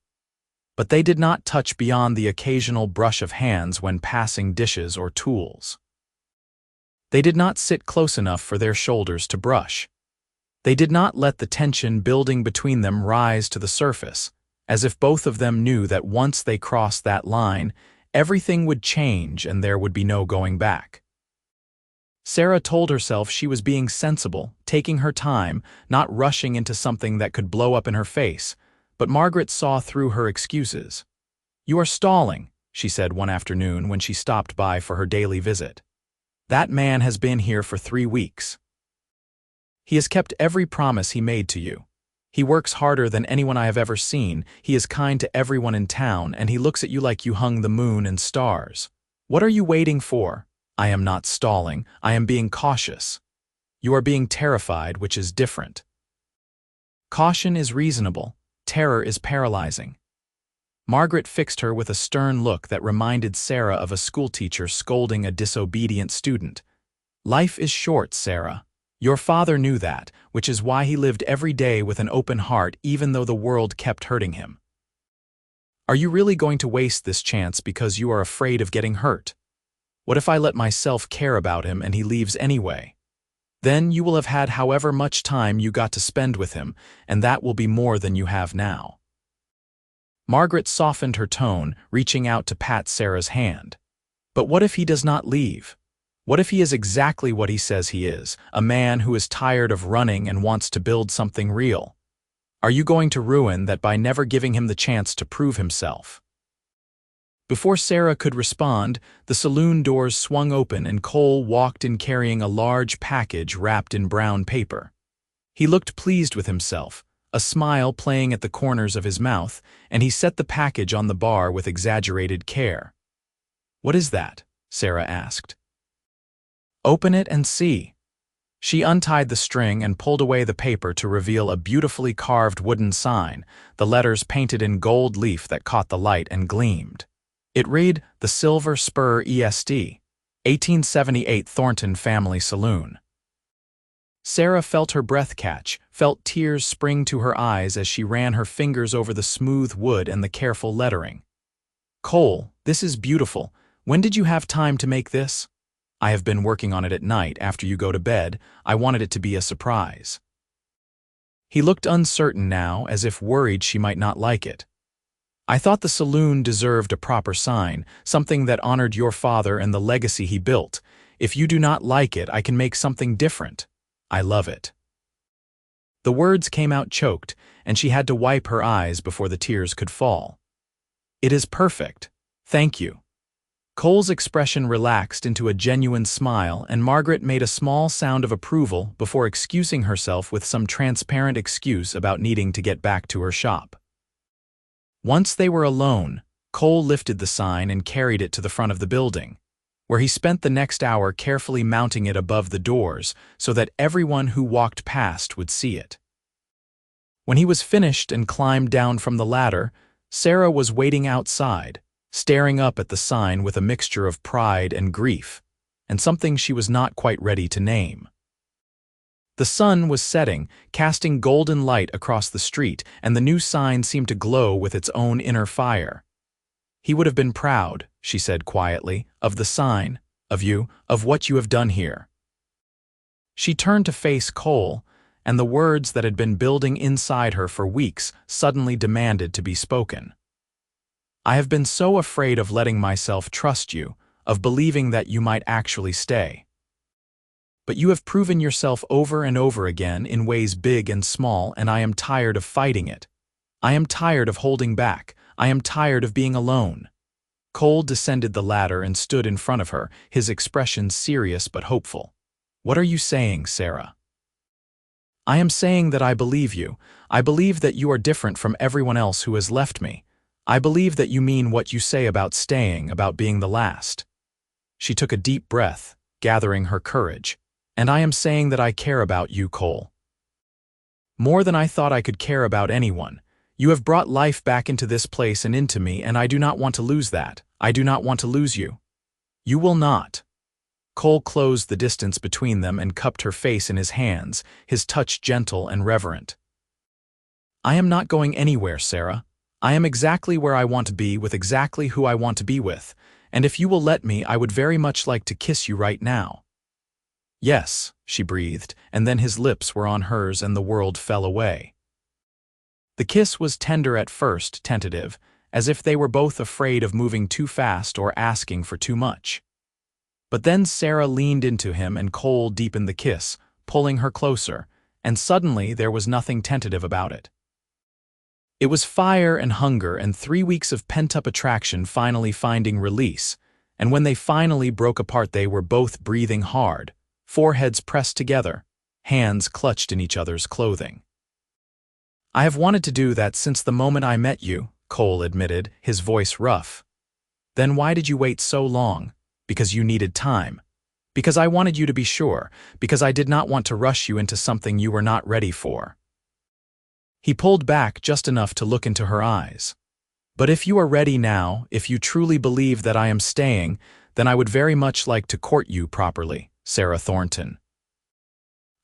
But they did not touch beyond the occasional brush of hands when passing dishes or tools. They did not sit close enough for their shoulders to brush. They did not let the tension building between them rise to the surface, as if both of them knew that once they crossed that line, everything would change and there would be no going back. Sarah told herself she was being sensible, taking her time, not rushing into something that could blow up in her face, but Margaret saw through her excuses. "You are stalling," she said one afternoon when she stopped by for her daily visit. "That man has been here for 3 weeks. He has kept every promise he made to you. He works harder than anyone I have ever seen, he is kind to everyone in town, and he looks at you like you hung the moon and stars. What are you waiting for?" "I am not stalling, I am being cautious." "You are being terrified, which is different." Caution is reasonable, terror is paralyzing. Margaret fixed her with a stern look that reminded Sarah of a schoolteacher scolding a disobedient student. "Life is short, Sarah. Your father knew that, which is why he lived every day with an open heart even though the world kept hurting him. Are you really going to waste this chance because you are afraid of getting hurt? What if I let myself care about him and he leaves anyway? Then you will have had however much time you got to spend with him, and that will be more than you have now." Margaret softened her tone, reaching out to pat Sarah's hand. "But what if he does not leave? What if he is exactly what he says he is, a man who is tired of running and wants to build something real? Are you going to ruin that by never giving him the chance to prove himself?" Before Sarah could respond, the saloon doors swung open and Cole walked in carrying a large package wrapped in brown paper. He looked pleased with himself, a smile playing at the corners of his mouth, and he set the package on the bar with exaggerated care. "What is that?" Sarah asked. "Open it and see." She untied the string and pulled away the paper to reveal a beautifully carved wooden sign, the letters painted in gold leaf that caught the light and gleamed. It read, "The Silver Spur ESD, 1878 Thornton Family Saloon." Sarah felt her breath catch, felt tears spring to her eyes as she ran her fingers over the smooth wood and the careful lettering. "Cole, this is beautiful. When did you have time to make this?" "I have been working on it at night after you go to bed. I wanted it to be a surprise." He looked uncertain now, as if worried she might not like it. "I thought the saloon deserved a proper sign, something that honored your father and the legacy he built. If you do not like it, I can make something different. I love it." The words came out choked, and she had to wipe her eyes before the tears could fall. "It is perfect. Thank you." Cole's expression relaxed into a genuine smile, and Margaret made a small sound of approval before excusing herself with some transparent excuse about needing to get back to her shop. Once they were alone, Cole lifted the sign and carried it to the front of the building, where he spent the next hour carefully mounting it above the doors so that everyone who walked past would see it. When he was finished and climbed down from the ladder, Sarah was waiting outside, staring up at the sign with a mixture of pride and grief, and something she was not quite ready to name. The sun was setting, casting golden light across the street, and the new sign seemed to glow with its own inner fire. "He would have been proud," she said quietly, "of the sign, of you, of what you have done here." She turned to face Cole, and the words that had been building inside her for weeks suddenly demanded to be spoken. "I have been so afraid of letting myself trust you, of believing that you might actually stay. But you have proven yourself over and over again in ways big and small, and I am tired of fighting it. I am tired of holding back. I am tired of being alone." Cole descended the ladder and stood in front of her, his expression serious but hopeful. "What are you saying, Sarah?" "I am saying that I believe you. I believe that you are different from everyone else who has left me. I believe that you mean what you say about staying, about being the last." She took a deep breath, gathering her courage. "And I am saying that I care about you, Cole. More than I thought I could care about anyone. You have brought life back into this place and into me, and I do not want to lose that. I do not want to lose you." "You will not." Cole closed the distance between them and cupped her face in his hands, his touch gentle and reverent. "I am not going anywhere, Sarah. I am exactly where I want to be with exactly who I want to be with, and if you will let me, I would very much like to kiss you right now." "Yes," she breathed, and then his lips were on hers and the world fell away. The kiss was tender at first, tentative, as if they were both afraid of moving too fast or asking for too much. But then Sarah leaned into him and Cole deepened the kiss, pulling her closer, and suddenly there was nothing tentative about it. It was fire and hunger and 3 weeks of pent-up attraction finally finding release, and when they finally broke apart they were both breathing hard, foreheads pressed together, hands clutched in each other's clothing. "I have wanted to do that since the moment I met you," Cole admitted, his voice rough. "Then why did you wait so long? Because you needed time. Because I wanted you to be sure. Because I did not want to rush you into something you were not ready for." He pulled back just enough to look into her eyes. "But if you are ready now, if you truly believe that I am staying, then I would very much like to court you properly, Sarah Thornton.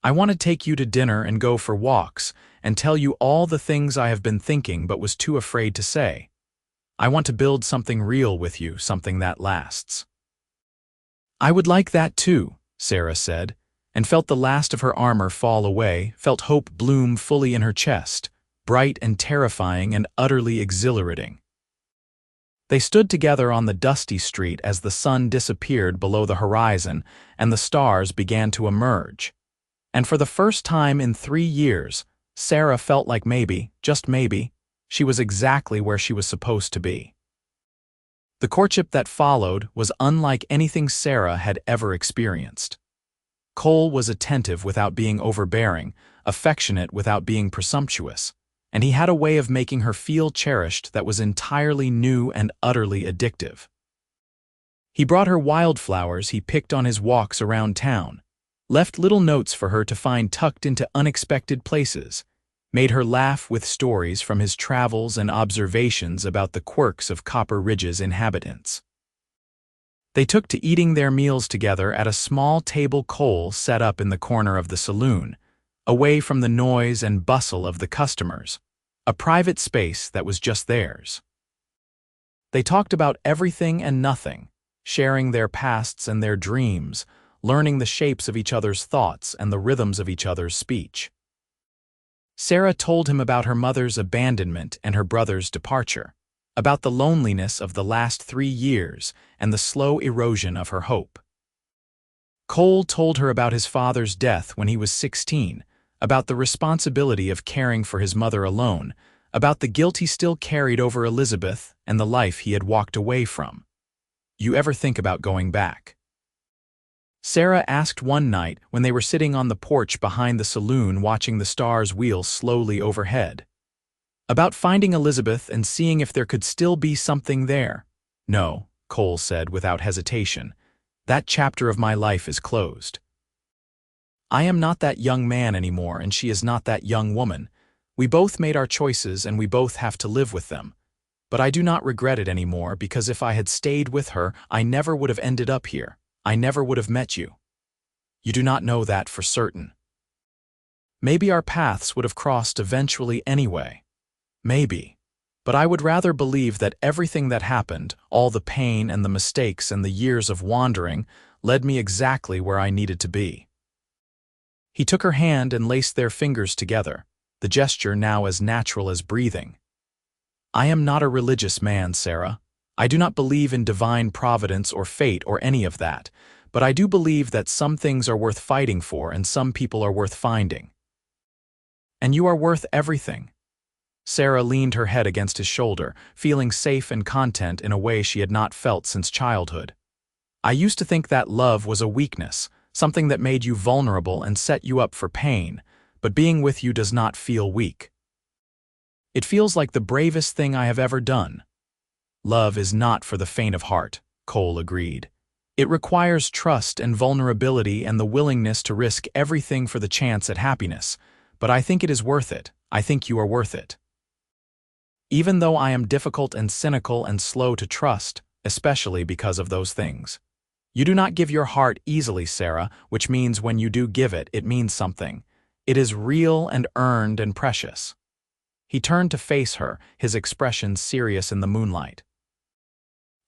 I want to take you to dinner and go for walks, and tell you all the things I have been thinking but was too afraid to say. I want to build something real with you, something that lasts." "I would like that too," Sarah said, and felt the last of her armor fall away, felt hope bloom fully in her chest, bright and terrifying and utterly exhilarating. They stood together on the dusty street as the sun disappeared below the horizon and the stars began to emerge. And for the first time in 3 years, Sarah felt like maybe, just maybe, she was exactly where she was supposed to be. The courtship that followed was unlike anything Sarah had ever experienced. Cole was attentive without being overbearing, affectionate without being presumptuous, and he had a way of making her feel cherished that was entirely new and utterly addictive. He brought her wildflowers he picked on his walks around town, left little notes for her to find tucked into unexpected places, made her laugh with stories from his travels and observations about the quirks of Copper Ridge's inhabitants. They took to eating their meals together at a small table Cole set up in the corner of the saloon, away from the noise and bustle of the customers, a private space that was just theirs. They talked about everything and nothing, sharing their pasts and their dreams, learning the shapes of each other's thoughts and the rhythms of each other's speech. Sarah told him about her mother's abandonment and her brother's departure, about the loneliness of the last 3 years and the slow erosion of her hope. Cole told her about his father's death when he was 16, about the responsibility of caring for his mother alone, about the guilt he still carried over Elizabeth and the life he had walked away from. "You ever think about going back?" Sarah asked one night when they were sitting on the porch behind the saloon watching the stars wheel slowly overhead. "About finding Elizabeth and seeing if there could still be something there." "No," Cole said without hesitation. "That chapter of my life is closed. I am not that young man anymore and she is not that young woman. We both made our choices and we both have to live with them. But I do not regret it anymore because if I had stayed with her, I never would have ended up here. I never would have met you. You do not know that for certain. Maybe our paths would have crossed eventually anyway. Maybe. But I would rather believe that everything that happened, all the pain and the mistakes and the years of wandering, led me exactly where I needed to be." He took her hand and laced their fingers together, the gesture now as natural as breathing. "I am not a religious man, Sarah. I do not believe in divine providence or fate or any of that, but I do believe that some things are worth fighting for and some people are worth finding. And you are worth everything." Sarah leaned her head against his shoulder, feeling safe and content in a way she had not felt since childhood. "I used to think that love was a weakness, something that made you vulnerable and set you up for pain, but being with you does not feel weak. It feels like the bravest thing I have ever done." "Love is not for the faint of heart," Cole agreed. "It requires trust and vulnerability and the willingness to risk everything for the chance at happiness, but I think it is worth it. I think you are worth it. Even though I am difficult and cynical and slow to trust, especially because of those things. You do not give your heart easily, Sarah, which means when you do give it, it means something. It is real and earned and precious." He turned to face her, his expression serious in the moonlight.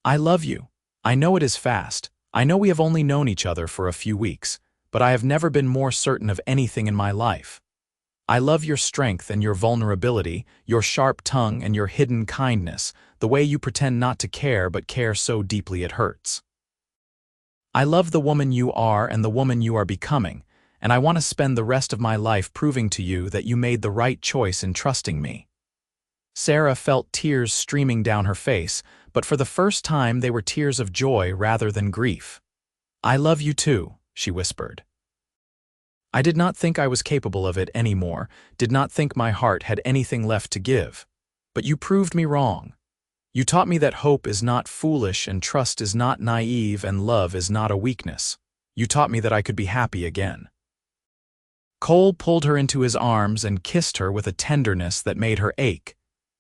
"I love you. I know it is fast. I know we have only known each other for a few weeks, but I have never been more certain of anything in my life. I love your strength and your vulnerability, your sharp tongue and your hidden kindness, the way you pretend not to care but care so deeply it hurts. I love the woman you are and the woman you are becoming, and I want to spend the rest of my life proving to you that you made the right choice in trusting me." Sarah felt tears streaming down her face, but for the first time they were tears of joy rather than grief. "I love you too," she whispered. "I did not think I was capable of it anymore, did not think my heart had anything left to give. But you proved me wrong. You taught me that hope is not foolish and trust is not naive and love is not a weakness. You taught me that I could be happy again." Cole pulled her into his arms and kissed her with a tenderness that made her ache,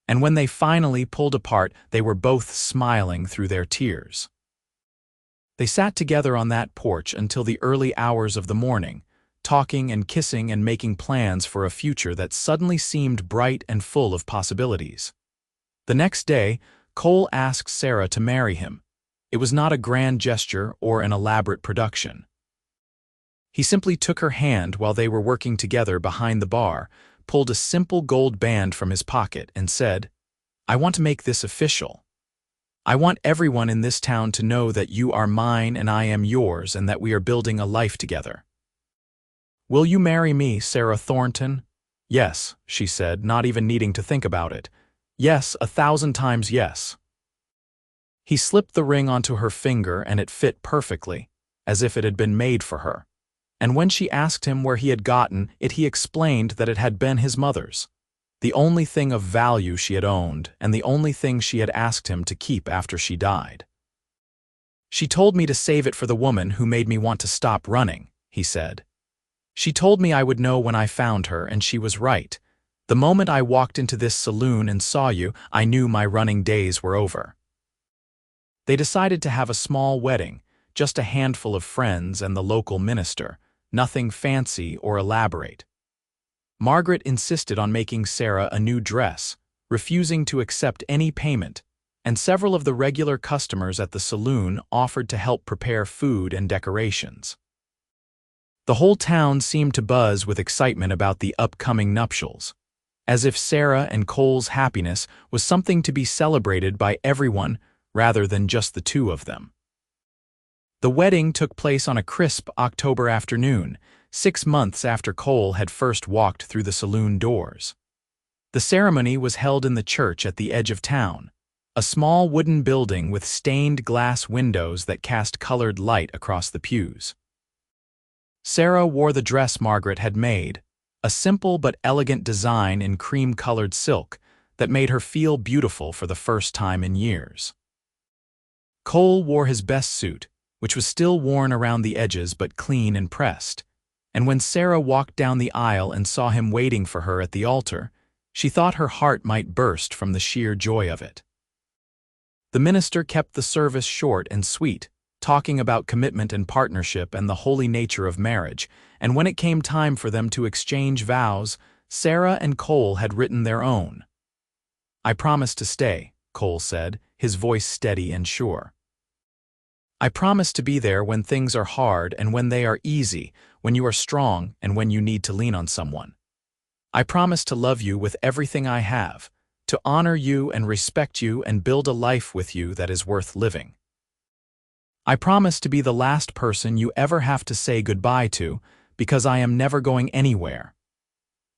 and when they finally pulled apart, they were both smiling through their tears. They sat together on that porch until the early hours of the morning, talking and kissing and making plans for a future that suddenly seemed bright and full of possibilities. The next day, Cole asked Sarah to marry him. It was not a grand gesture or an elaborate production. He simply took her hand while they were working together behind the bar, pulled a simple gold band from his pocket, and said, "I want to make this official. I want everyone in this town to know that you are mine and I am yours and that we are building a life together. Will you marry me, Sarah Thornton?" "Yes," she said, not even needing to think about it. "Yes, 1,000 times yes." He slipped the ring onto her finger and it fit perfectly, as if it had been made for her. And when she asked him where he had gotten it, he explained that it had been his mother's, the only thing of value she had owned and the only thing she had asked him to keep after she died. "She told me to save it for the woman who made me want to stop running," he said. "She told me I would know when I found her, and she was right. The moment I walked into this saloon and saw you, I knew my running days were over." They decided to have a small wedding, just a handful of friends and the local minister, nothing fancy or elaborate. Margaret insisted on making Sarah a new dress, refusing to accept any payment, and several of the regular customers at the saloon offered to help prepare food and decorations. The whole town seemed to buzz with excitement about the upcoming nuptials, as if Sarah and Cole's happiness was something to be celebrated by everyone rather than just the two of them. The wedding took place on a crisp October afternoon, 6 months after Cole had first walked through the saloon doors. The ceremony was held in the church at the edge of town, a small wooden building with stained glass windows that cast colored light across the pews. Sarah wore the dress Margaret had made, a simple but elegant design in cream-colored silk that made her feel beautiful for the first time in years. Cole wore his best suit, which was still worn around the edges but clean and pressed, and when Sarah walked down the aisle and saw him waiting for her at the altar, she thought her heart might burst from the sheer joy of it. The minister kept the service short and sweet, talking about commitment and partnership and the holy nature of marriage, and when it came time for them to exchange vows, Sarah and Cole had written their own. "I promise to stay," Cole said, his voice steady and sure. "I promise to be there when things are hard and when they are easy, when you are strong and when you need to lean on someone. I promise to love you with everything I have, to honor you and respect you and build a life with you that is worth living. I promise to be the last person you ever have to say goodbye to, because I am never going anywhere."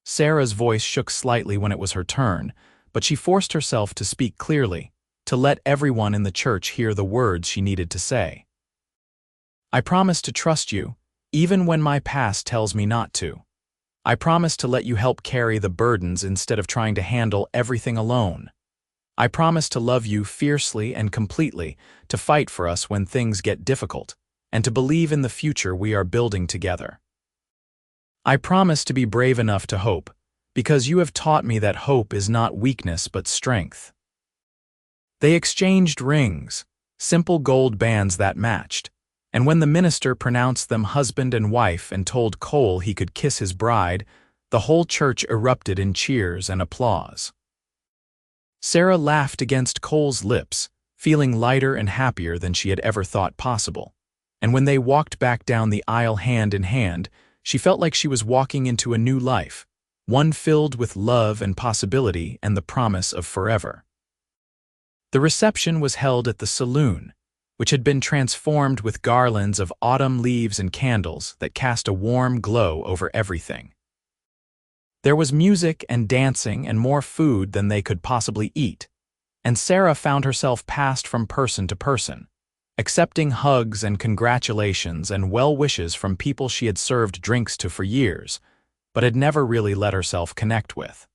Sarah's voice shook slightly when it was her turn, but she forced herself to speak clearly, to let everyone in the church hear the words she needed to say. "I promise to trust you, even when my past tells me not to. I promise to let you help carry the burdens instead of trying to handle everything alone. I promise to love you fiercely and completely, to fight for us when things get difficult, and to believe in the future we are building together. I promise to be brave enough to hope, because you have taught me that hope is not weakness but strength." They exchanged rings, simple gold bands that matched, and when the minister pronounced them husband and wife and told Cole he could kiss his bride, the whole church erupted in cheers and applause. Sarah laughed against Cole's lips, feeling lighter and happier than she had ever thought possible, and when they walked back down the aisle hand in hand, she felt like she was walking into a new life, one filled with love and possibility and the promise of forever. The reception was held at the saloon, which had been transformed with garlands of autumn leaves and candles that cast a warm glow over everything. There was music and dancing and more food than they could possibly eat, and Sarah found herself passed from person to person, accepting hugs and congratulations and well wishes from people she had served drinks to for years, but had never really let herself connect with.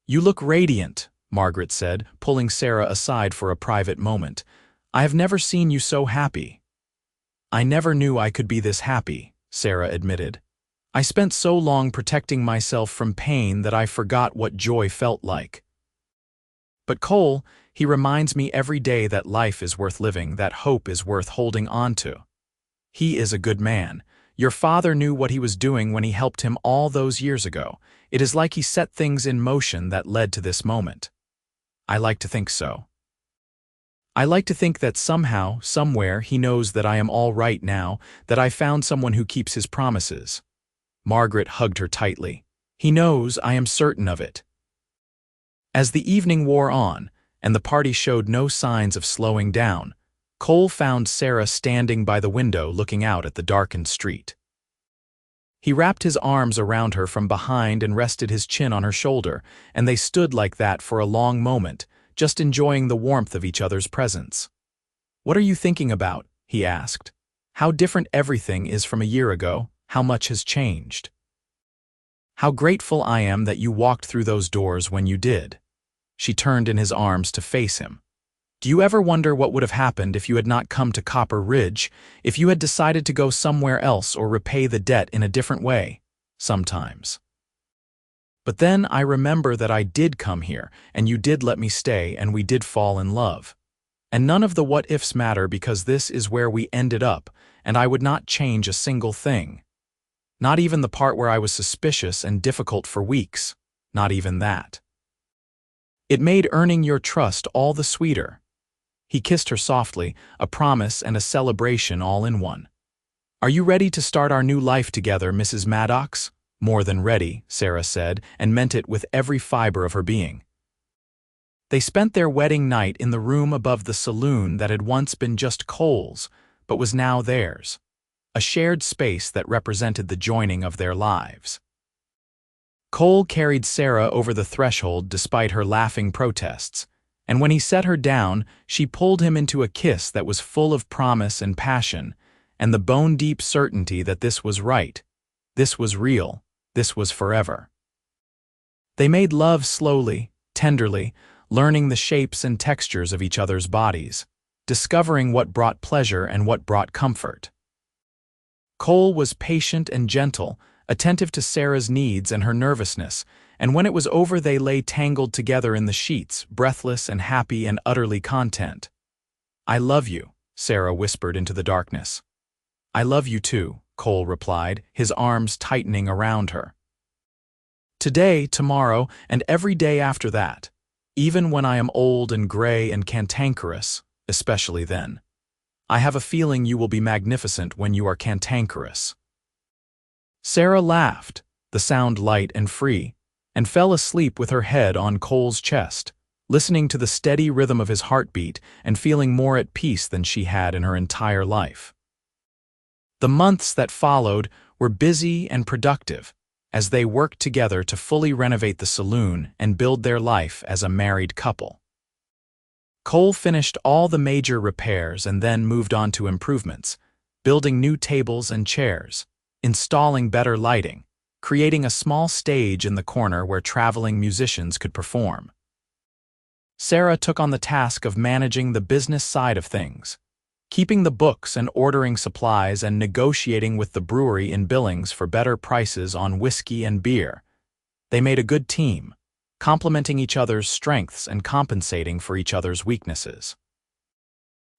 "You look radiant," Margaret said, pulling Sarah aside for a private moment. "I have never seen you so happy." "I never knew I could be this happy," Sarah admitted. "I spent so long protecting myself from pain that I forgot what joy felt like. But Cole, he reminds me every day that life is worth living, that hope is worth holding on to. He is a good man. Your father knew what he was doing when he helped him all those years ago. It is like he set things in motion that led to this moment." "I like to think so. I like to think that somehow, somewhere, he knows that I am all right now, that I found someone who keeps his promises." Margaret hugged her tightly. "He knows, I am certain of it." As the evening wore on, and the party showed no signs of slowing down, Cole found Sarah standing by the window looking out at the darkened street. He wrapped his arms around her from behind and rested his chin on her shoulder, and they stood like that for a long moment, just enjoying the warmth of each other's presence. "What are you thinking about?" he asked. "How different everything is from a year ago, how much has changed. How grateful I am that you walked through those doors when you did." She turned in his arms to face him. "Do you ever wonder what would have happened if you had not come to Copper Ridge, if you had decided to go somewhere else or repay the debt in a different way?" "Sometimes. But then I remember that I did come here, and you did let me stay, and we did fall in love. And none of the what-ifs matter because this is where we ended up, and I would not change a single thing. Not even the part where I was suspicious and difficult for weeks. Not even that. It made earning your trust all the sweeter." He kissed her softly, a promise and a celebration all in one. "Are you ready to start our new life together, Mrs. Maddox?" "More than ready," Sarah said, and meant it with every fiber of her being. They spent their wedding night in the room above the saloon that had once been just Cole's, but was now theirs, a shared space that represented the joining of their lives. Cole carried Sarah over the threshold despite her laughing protests, and when he set her down, she pulled him into a kiss that was full of promise and passion, and the bone-deep certainty that this was right, this was real, this was forever. They made love slowly, tenderly, learning the shapes and textures of each other's bodies, discovering what brought pleasure and what brought comfort. Cole was patient and gentle, attentive to Sarah's needs and her nervousness, and when it was over they lay tangled together in the sheets, breathless and happy and utterly content. "I love you," Sarah whispered into the darkness. "I love you too," Cole replied, his arms tightening around her. "Today, tomorrow, and every day after that, even when I am old and gray and cantankerous, especially then. I have a feeling you will be magnificent when you are cantankerous." Sarah laughed, the sound light and free, and fell asleep with her head on Cole's chest, listening to the steady rhythm of his heartbeat and feeling more at peace than she had in her entire life. The months that followed were busy and productive, as they worked together to fully renovate the saloon and build their life as a married couple. Cole finished all the major repairs and then moved on to improvements, building new tables and chairs, installing better lighting, creating a small stage in the corner where traveling musicians could perform. Sarah took on the task of managing the business side of things, keeping the books and ordering supplies and negotiating with the brewery in Billings for better prices on whiskey and beer. They made a good team, complementing each other's strengths and compensating for each other's weaknesses.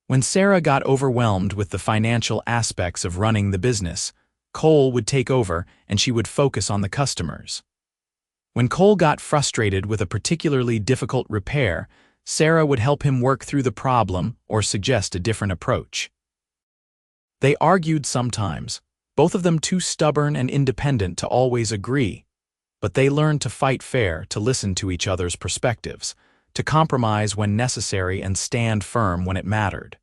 When Sarah got overwhelmed with the financial aspects of running the business, Cole would take over and she would focus on the customers. When Cole got frustrated with a particularly difficult repair, Sarah would help him work through the problem or suggest a different approach. They argued sometimes, both of them too stubborn and independent to always agree, but they learned to fight fair, to listen to each other's perspectives, to compromise when necessary and stand firm when it mattered.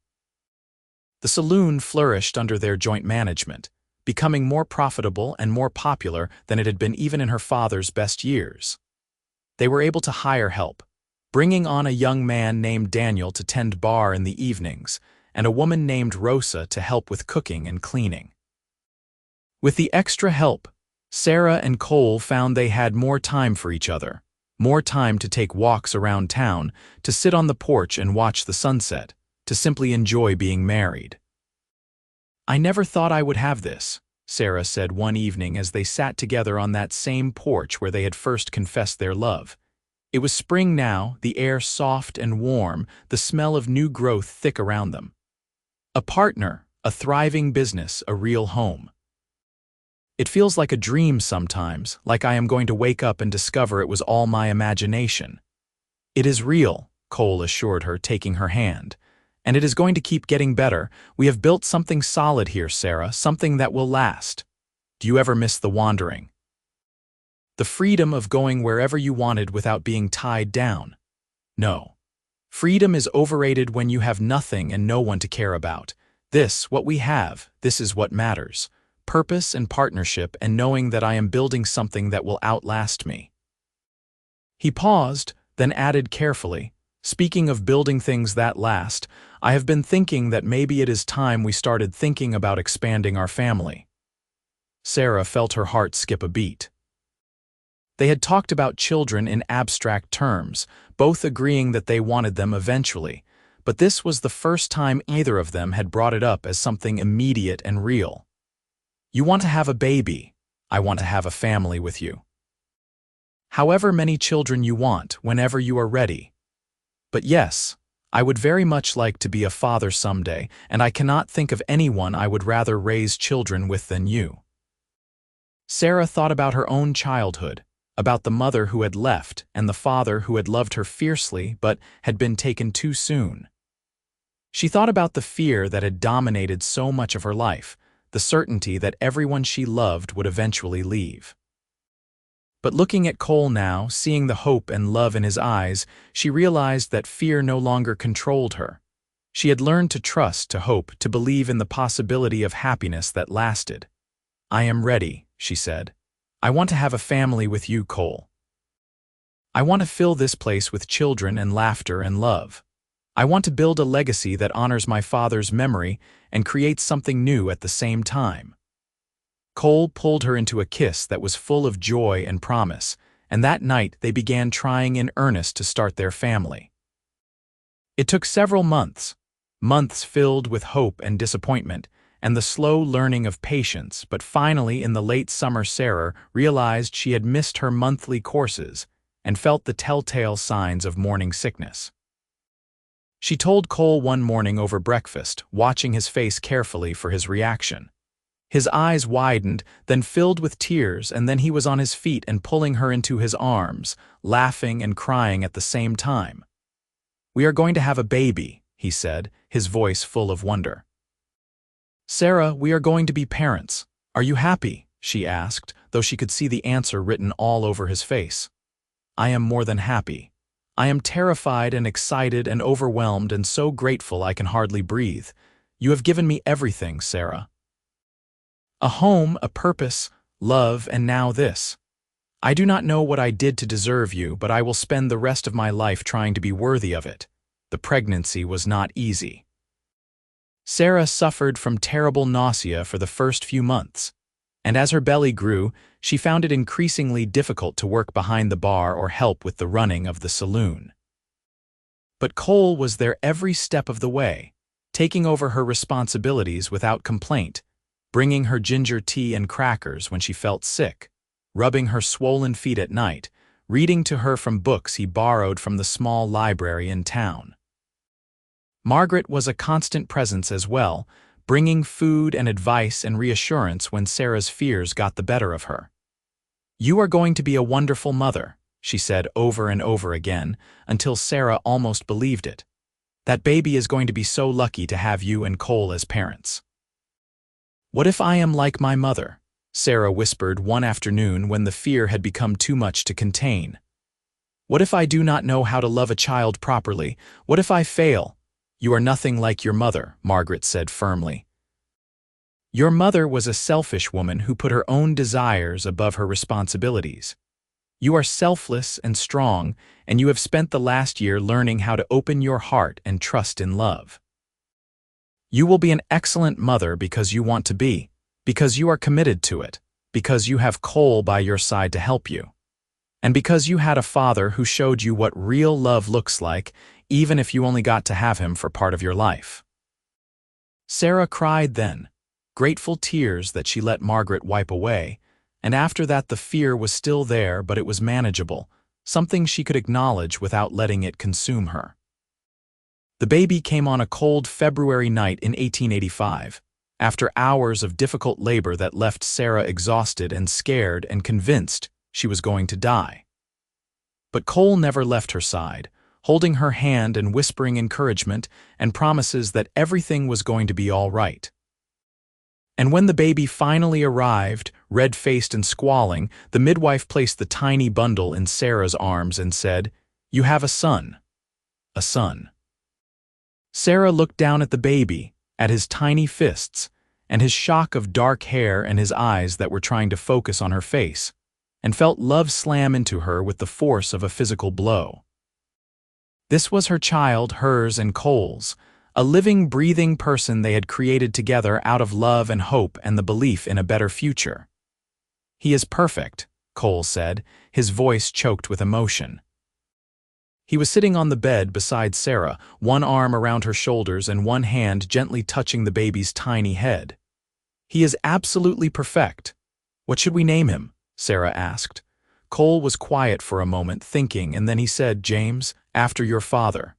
The saloon flourished under their joint management, becoming more profitable and more popular than it had been even in her father's best years. They were able to hire help, bringing on a young man named Daniel to tend bar in the evenings, and a woman named Rosa to help with cooking and cleaning. With the extra help, Sarah and Cole found they had more time for each other, more time to take walks around town, to sit on the porch and watch the sunset, to simply enjoy being married. "I never thought I would have this," Sarah said one evening as they sat together on that same porch where they had first confessed their love. It was spring now, the air soft and warm, the smell of new growth thick around them. A partner, a thriving business, a real home. "It feels like a dream sometimes, like I am going to wake up and discover it was all my imagination." "It is real," Cole assured her, taking her hand. "And it is going to keep getting better. We have built something solid here, Sarah, something that will last." "Do you ever miss the wandering? The freedom of going wherever you wanted without being tied down?" "No. Freedom is overrated when you have nothing and no one to care about. What we have, this is what matters. Purpose and partnership, and knowing that I am building something that will outlast me." He paused, then added carefully, "Speaking of building things that last, I have been thinking that maybe it is time we started thinking about expanding our family." Sarah felt her heart skip a beat. They had talked about children in abstract terms, both agreeing that they wanted them eventually, but this was the first time either of them had brought it up as something immediate and real. "You want to have a baby. I want to have a family with you. However many children you want, whenever you are ready. But yes, I would very much like to be a father someday, and I cannot think of anyone I would rather raise children with than you." Sarah thought about her own childhood, about the mother who had left and the father who had loved her fiercely but had been taken too soon. She thought about the fear that had dominated so much of her life, the certainty that everyone she loved would eventually leave. But looking at Cole now, seeing the hope and love in his eyes, she realized that fear no longer controlled her. She had learned to trust, to hope, to believe in the possibility of happiness that lasted. "I am ready," she said. "I want to have a family with you, Cole. I want to fill this place with children and laughter and love. I want to build a legacy that honors my father's memory and creates something new at the same time." Cole pulled her into a kiss that was full of joy and promise, and that night they began trying in earnest to start their family. It took several months, months filled with hope and disappointment, and the slow learning of patience, but finally in the late summer Sarah realized she had missed her monthly courses and felt the telltale signs of morning sickness. She told Cole one morning over breakfast, watching his face carefully for his reaction. His eyes widened, then filled with tears, and then he was on his feet and pulling her into his arms, laughing and crying at the same time. "We are going to have a baby," he said, his voice full of wonder. "Sarah, we are going to be parents. Are you happy?" she asked, though she could see the answer written all over his face. "I am more than happy. I am terrified and excited and overwhelmed and so grateful I can hardly breathe. You have given me everything, Sarah. A home, a purpose, love, and now this. I do not know what I did to deserve you, but I will spend the rest of my life trying to be worthy of it." The pregnancy was not easy. Sarah suffered from terrible nausea for the first few months, and as her belly grew, she found it increasingly difficult to work behind the bar or help with the running of the saloon. But Cole was there every step of the way, taking over her responsibilities without complaint, bringing her ginger tea and crackers when she felt sick, rubbing her swollen feet at night, reading to her from books he borrowed from the small library in town. Margaret was a constant presence as well, bringing food and advice and reassurance when Sarah's fears got the better of her. "You are going to be a wonderful mother," she said over and over again, until Sarah almost believed it. "That baby is going to be so lucky to have you and Cole as parents." "What if I am like my mother?" Sarah whispered one afternoon when the fear had become too much to contain. "What if I do not know how to love a child properly? What if I fail? "You are nothing like your mother," Margaret said firmly. "Your mother was a selfish woman who put her own desires above her responsibilities. You are selfless and strong, and you have spent the last year learning how to open your heart and trust in love. You will be an excellent mother because you want to be, because you are committed to it, because you have Cole by your side to help you, and because you had a father who showed you what real love looks like, even if you only got to have him for part of your life." Sarah cried then, grateful tears that she let Margaret wipe away, and after that the fear was still there, but it was manageable, something she could acknowledge without letting it consume her. The baby came on a cold February night in 1885, after hours of difficult labor that left Sarah exhausted and scared and convinced she was going to die. But Cole never left her side, holding her hand and whispering encouragement and promises that everything was going to be all right. And when the baby finally arrived, red-faced and squalling, the midwife placed the tiny bundle in Sarah's arms and said, "You have a son. A son." Sarah looked down at the baby, at his tiny fists, and his shock of dark hair and his eyes that were trying to focus on her face, and felt love slam into her with the force of a physical blow. This was her child, hers and Cole's, a living, breathing person they had created together out of love and hope and the belief in a better future. "He is perfect," Cole said, his voice choked with emotion. He was sitting on the bed beside Sarah, one arm around her shoulders and one hand gently touching the baby's tiny head. "He is absolutely perfect. What should we name him?" Sarah asked. Cole was quiet for a moment, thinking, and then he said, "James, after your father."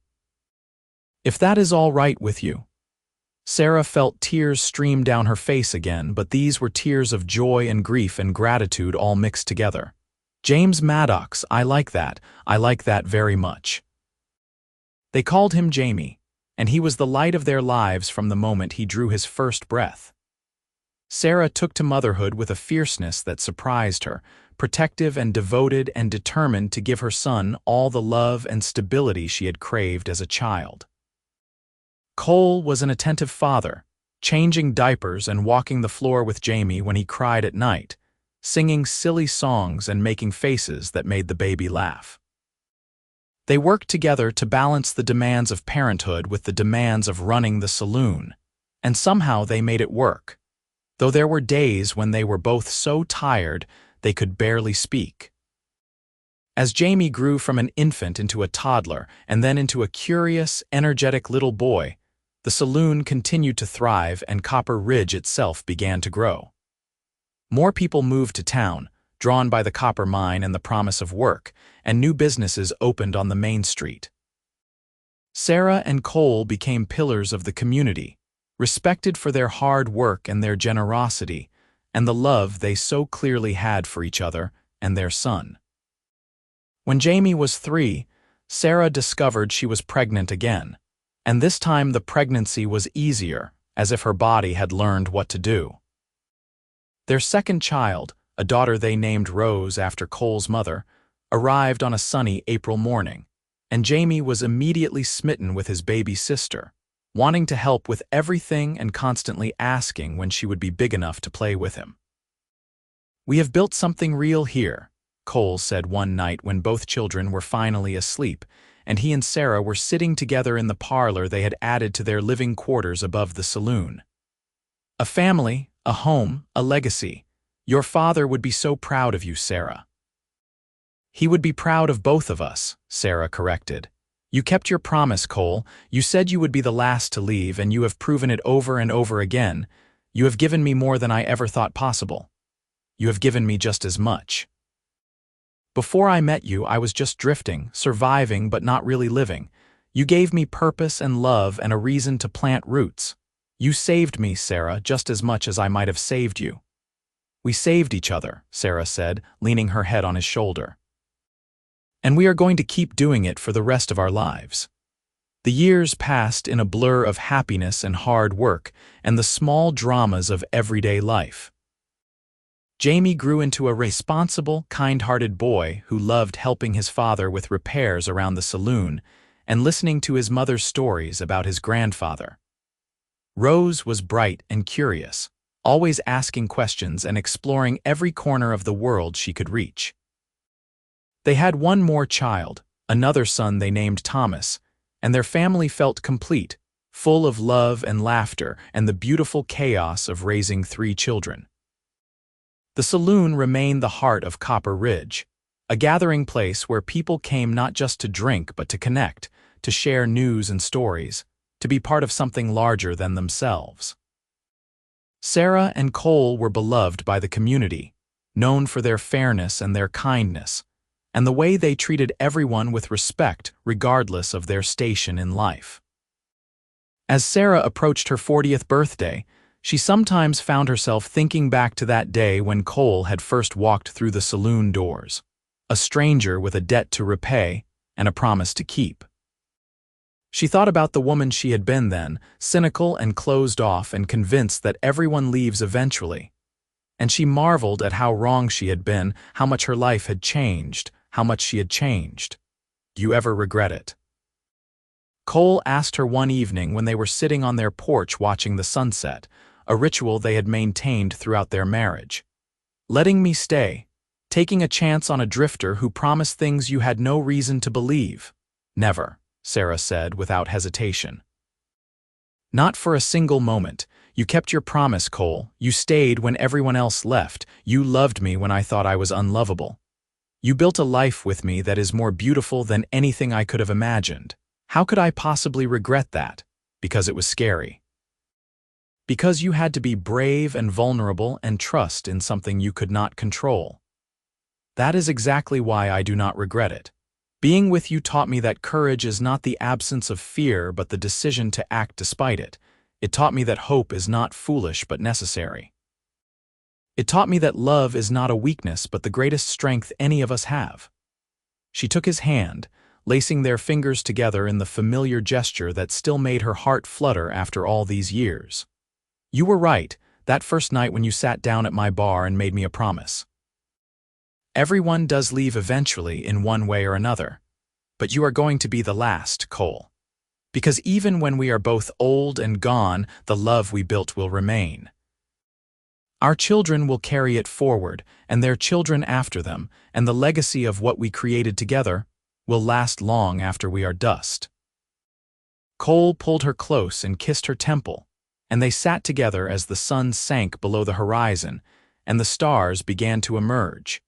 "If that is all right with you." Sarah felt tears stream down her face again, but these were tears of joy and grief and gratitude all mixed together. "James Maddox, I like that very much." They called him Jamie, and he was the light of their lives from the moment he drew his first breath. Sarah took to motherhood with a fierceness that surprised her, protective and devoted and determined to give her son all the love and stability she had craved as a child. Cole was an attentive father, changing diapers and walking the floor with Jamie when he cried at night, singing silly songs and making faces that made the baby laugh. They worked together to balance the demands of parenthood with the demands of running the saloon, and somehow they made it work, though there were days when they were both so tired they could barely speak. As Jamie grew from an infant into a toddler and then into a curious, energetic little boy, the saloon continued to thrive and Copper Ridge itself began to grow. More people moved to town, drawn by the copper mine and the promise of work, and new businesses opened on the main street. Sarah and Cole became pillars of the community, respected for their hard work and their generosity, and the love they so clearly had for each other and their son. When Jamie was 3, Sarah discovered she was pregnant again, and this time the pregnancy was easier, as if her body had learned what to do. Their second child, a daughter they named Rose after Cole's mother, arrived on a sunny April morning, and Jamie was immediately smitten with his baby sister, wanting to help with everything and constantly asking when she would be big enough to play with him. "We have built something real here," Cole said one night when both children were finally asleep, and he and Sarah were sitting together in the parlor they had added to their living quarters above the saloon. "A family, a home, a legacy. Your father would be so proud of you, Sarah." "He would be proud of both of us," Sarah corrected. "You kept your promise, Cole. You said you would be the last to leave, and you have proven it over and over again. You have given me more than I ever thought possible. You have given me just as much. Before I met you, I was just drifting, surviving but not really living. You gave me purpose and love and a reason to plant roots. You saved me, Sarah, just as much as I might have saved you." "We saved each other," Sarah said, leaning her head on his shoulder. "And we are going to keep doing it for the rest of our lives." The years passed in a blur of happiness and hard work and the small dramas of everyday life. Jamie grew into a responsible, kind-hearted boy who loved helping his father with repairs around the saloon, and listening to his mother's stories about his grandfather. Rose was bright and curious, always asking questions and exploring every corner of the world she could reach. They had one more child, another son they named Thomas, and their family felt complete, full of love and laughter and the beautiful chaos of raising 3 children. The saloon remained the heart of Copper Ridge, a gathering place where people came not just to drink but to connect, to share news and stories, to be part of something larger than themselves. Sarah and Cole were beloved by the community, known for their fairness and their kindness, and the way they treated everyone with respect regardless of their station in life. As Sarah approached her 40th birthday, she sometimes found herself thinking back to that day when Cole had first walked through the saloon doors, a stranger with a debt to repay and a promise to keep. She thought about the woman she had been then, cynical and closed off and convinced that everyone leaves eventually. And she marveled at how wrong she had been, how much her life had changed, how much she had changed. Do you ever regret it? Cole asked her one evening when they were sitting on their porch watching the sunset, a ritual they had maintained throughout their marriage. Letting me stay, taking a chance on a drifter who promised things you had no reason to believe. Never, Sarah said without hesitation. Not for a single moment. You kept your promise, Cole. You stayed when everyone else left. You loved me when I thought I was unlovable. You built a life with me that is more beautiful than anything I could have imagined. How could I possibly regret that? Because it was scary. Because you had to be brave and vulnerable and trust in something you could not control. That is exactly why I do not regret it. Being with you taught me that courage is not the absence of fear but the decision to act despite it. It taught me that hope is not foolish but necessary. It taught me that love is not a weakness but the greatest strength any of us have. She took his hand, lacing their fingers together in the familiar gesture that still made her heart flutter after all these years. You were right, that first night when you sat down at my bar and made me a promise. Everyone does leave eventually in one way or another, but you are going to be the last, Cole. Because even when we are both old and gone, the love we built will remain. Our children will carry it forward, and their children after them, and the legacy of what we created together will last long after we are dust. Cole pulled her close and kissed her temple, and they sat together as the sun sank below the horizon and the stars began to emerge.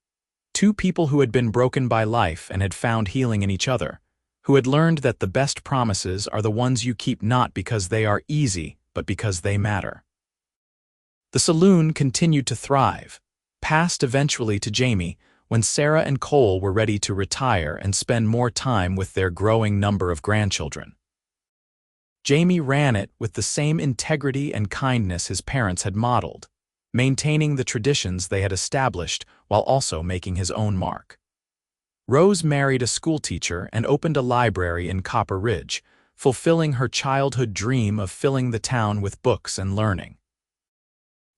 2 people who had been broken by life and had found healing in each other, who had learned that the best promises are the ones you keep not because they are easy, but because they matter. The saloon continued to thrive, passed eventually to Jamie when Sarah and Cole were ready to retire and spend more time with their growing number of grandchildren. Jamie ran it with the same integrity and kindness his parents had modeled, maintaining the traditions they had established while also making his own mark. Rose married a schoolteacher and opened a library in Copper Ridge, fulfilling her childhood dream of filling the town with books and learning.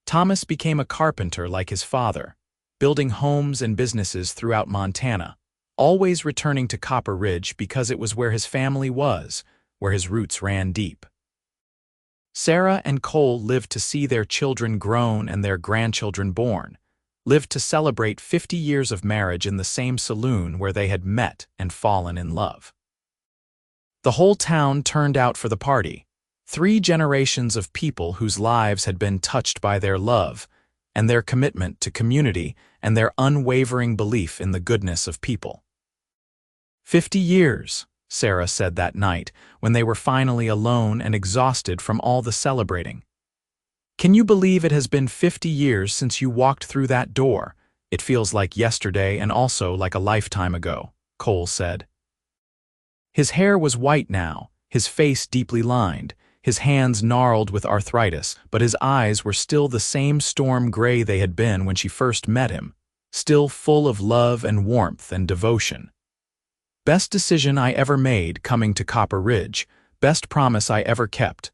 Thomas became a carpenter like his father, building homes and businesses throughout Montana, always returning to Copper Ridge because it was where his family was, where his roots ran deep. Sarah and Cole lived to see their children grown and their grandchildren born, lived to celebrate 50 years of marriage in the same saloon where they had met and fallen in love. The whole town turned out for the party, 3 generations of people whose lives had been touched by their love and their commitment to community and their unwavering belief in the goodness of people. 50 years, Sarah said that night when they were finally alone and exhausted from all the celebrating. Can you believe it has been 50 years since you walked through that door? It feels like yesterday and also like a lifetime ago, Cole said. His hair was white now, his face deeply lined, his hands gnarled with arthritis, but his eyes were still the same storm gray they had been when she first met him, still full of love and warmth and devotion. Best decision I ever made coming to Copper Ridge, best promise I ever kept.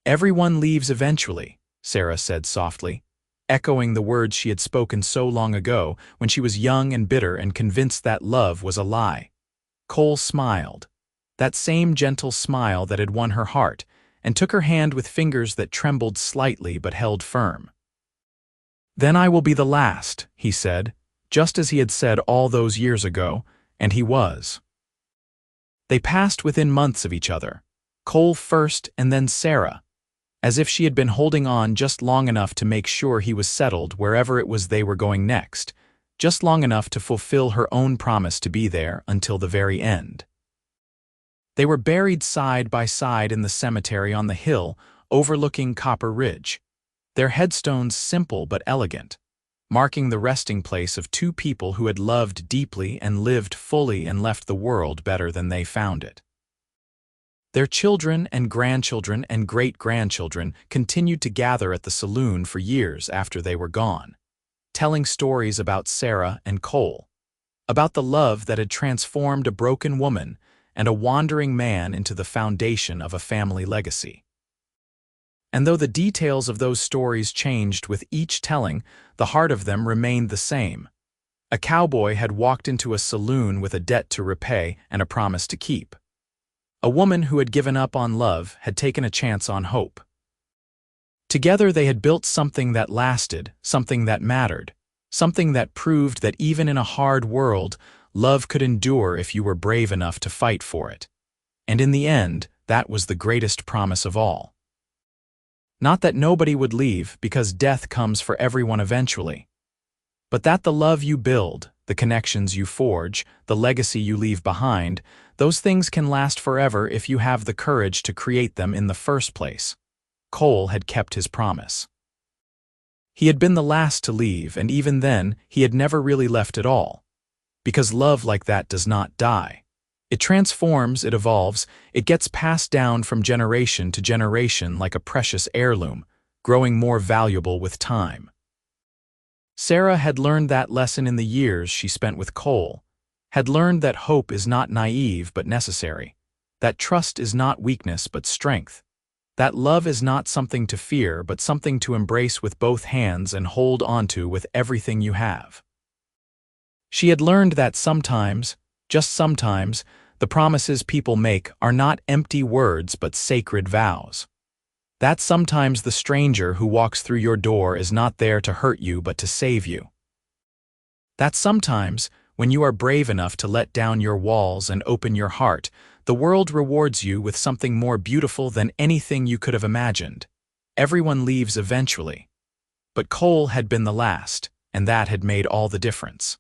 Everyone leaves eventually, Sarah said softly, echoing the words she had spoken so long ago when she was young and bitter and convinced that love was a lie. Cole smiled. that same gentle smile that had won her heart, and took her hand with fingers that trembled slightly but held firm. "Then I will be the last," he said, just as he had said all those years ago, and he was. They passed within months of each other, Cole first and then Sarah, as if she had been holding on just long enough to make sure he was settled wherever it was they were going next, just long enough to fulfill her own promise to be there until the very end. They were buried side by side in the cemetery on the hill overlooking Copper Ridge, their headstones simple but elegant, marking the resting place of two people who had loved deeply and lived fully and left the world better than they found it. Their children and grandchildren and great-grandchildren continued to gather at the saloon for years after they were gone, telling stories about Sarah and Cole, about the love that had transformed a broken woman and a wandering man into the foundation of a family legacy. And though the details of those stories changed with each telling, the heart of them remained the same. A cowboy had walked into a saloon with a debt to repay and a promise to keep. A woman who had given up on love had taken a chance on hope. Together they had built something that lasted, something that mattered, something that proved that even in a hard world, love could endure if you were brave enough to fight for it. And in the end, that was the greatest promise of all. Not that nobody would leave, because death comes for everyone eventually, but that the love you build, the connections you forge, the legacy you leave behind, those things can last forever if you have the courage to create them in the first place. Cole had kept his promise. He had been the last to leave, and even then, he had never really left at all. Because love like that does not die. It transforms, it evolves, it gets passed down from generation to generation like a precious heirloom, growing more valuable with time. Sarah had learned that lesson in the years she spent with Cole, had learned that hope is not naive but necessary, that trust is not weakness but strength, that love is not something to fear but something to embrace with both hands and hold onto with everything you have. She had learned that sometimes, just sometimes, the promises people make are not empty words but sacred vows. That sometimes the stranger who walks through your door is not there to hurt you but to save you. That sometimes, when you are brave enough to let down your walls and open your heart, the world rewards you with something more beautiful than anything you could have imagined. Everyone leaves eventually. But Cole had been the last, and that had made all the difference.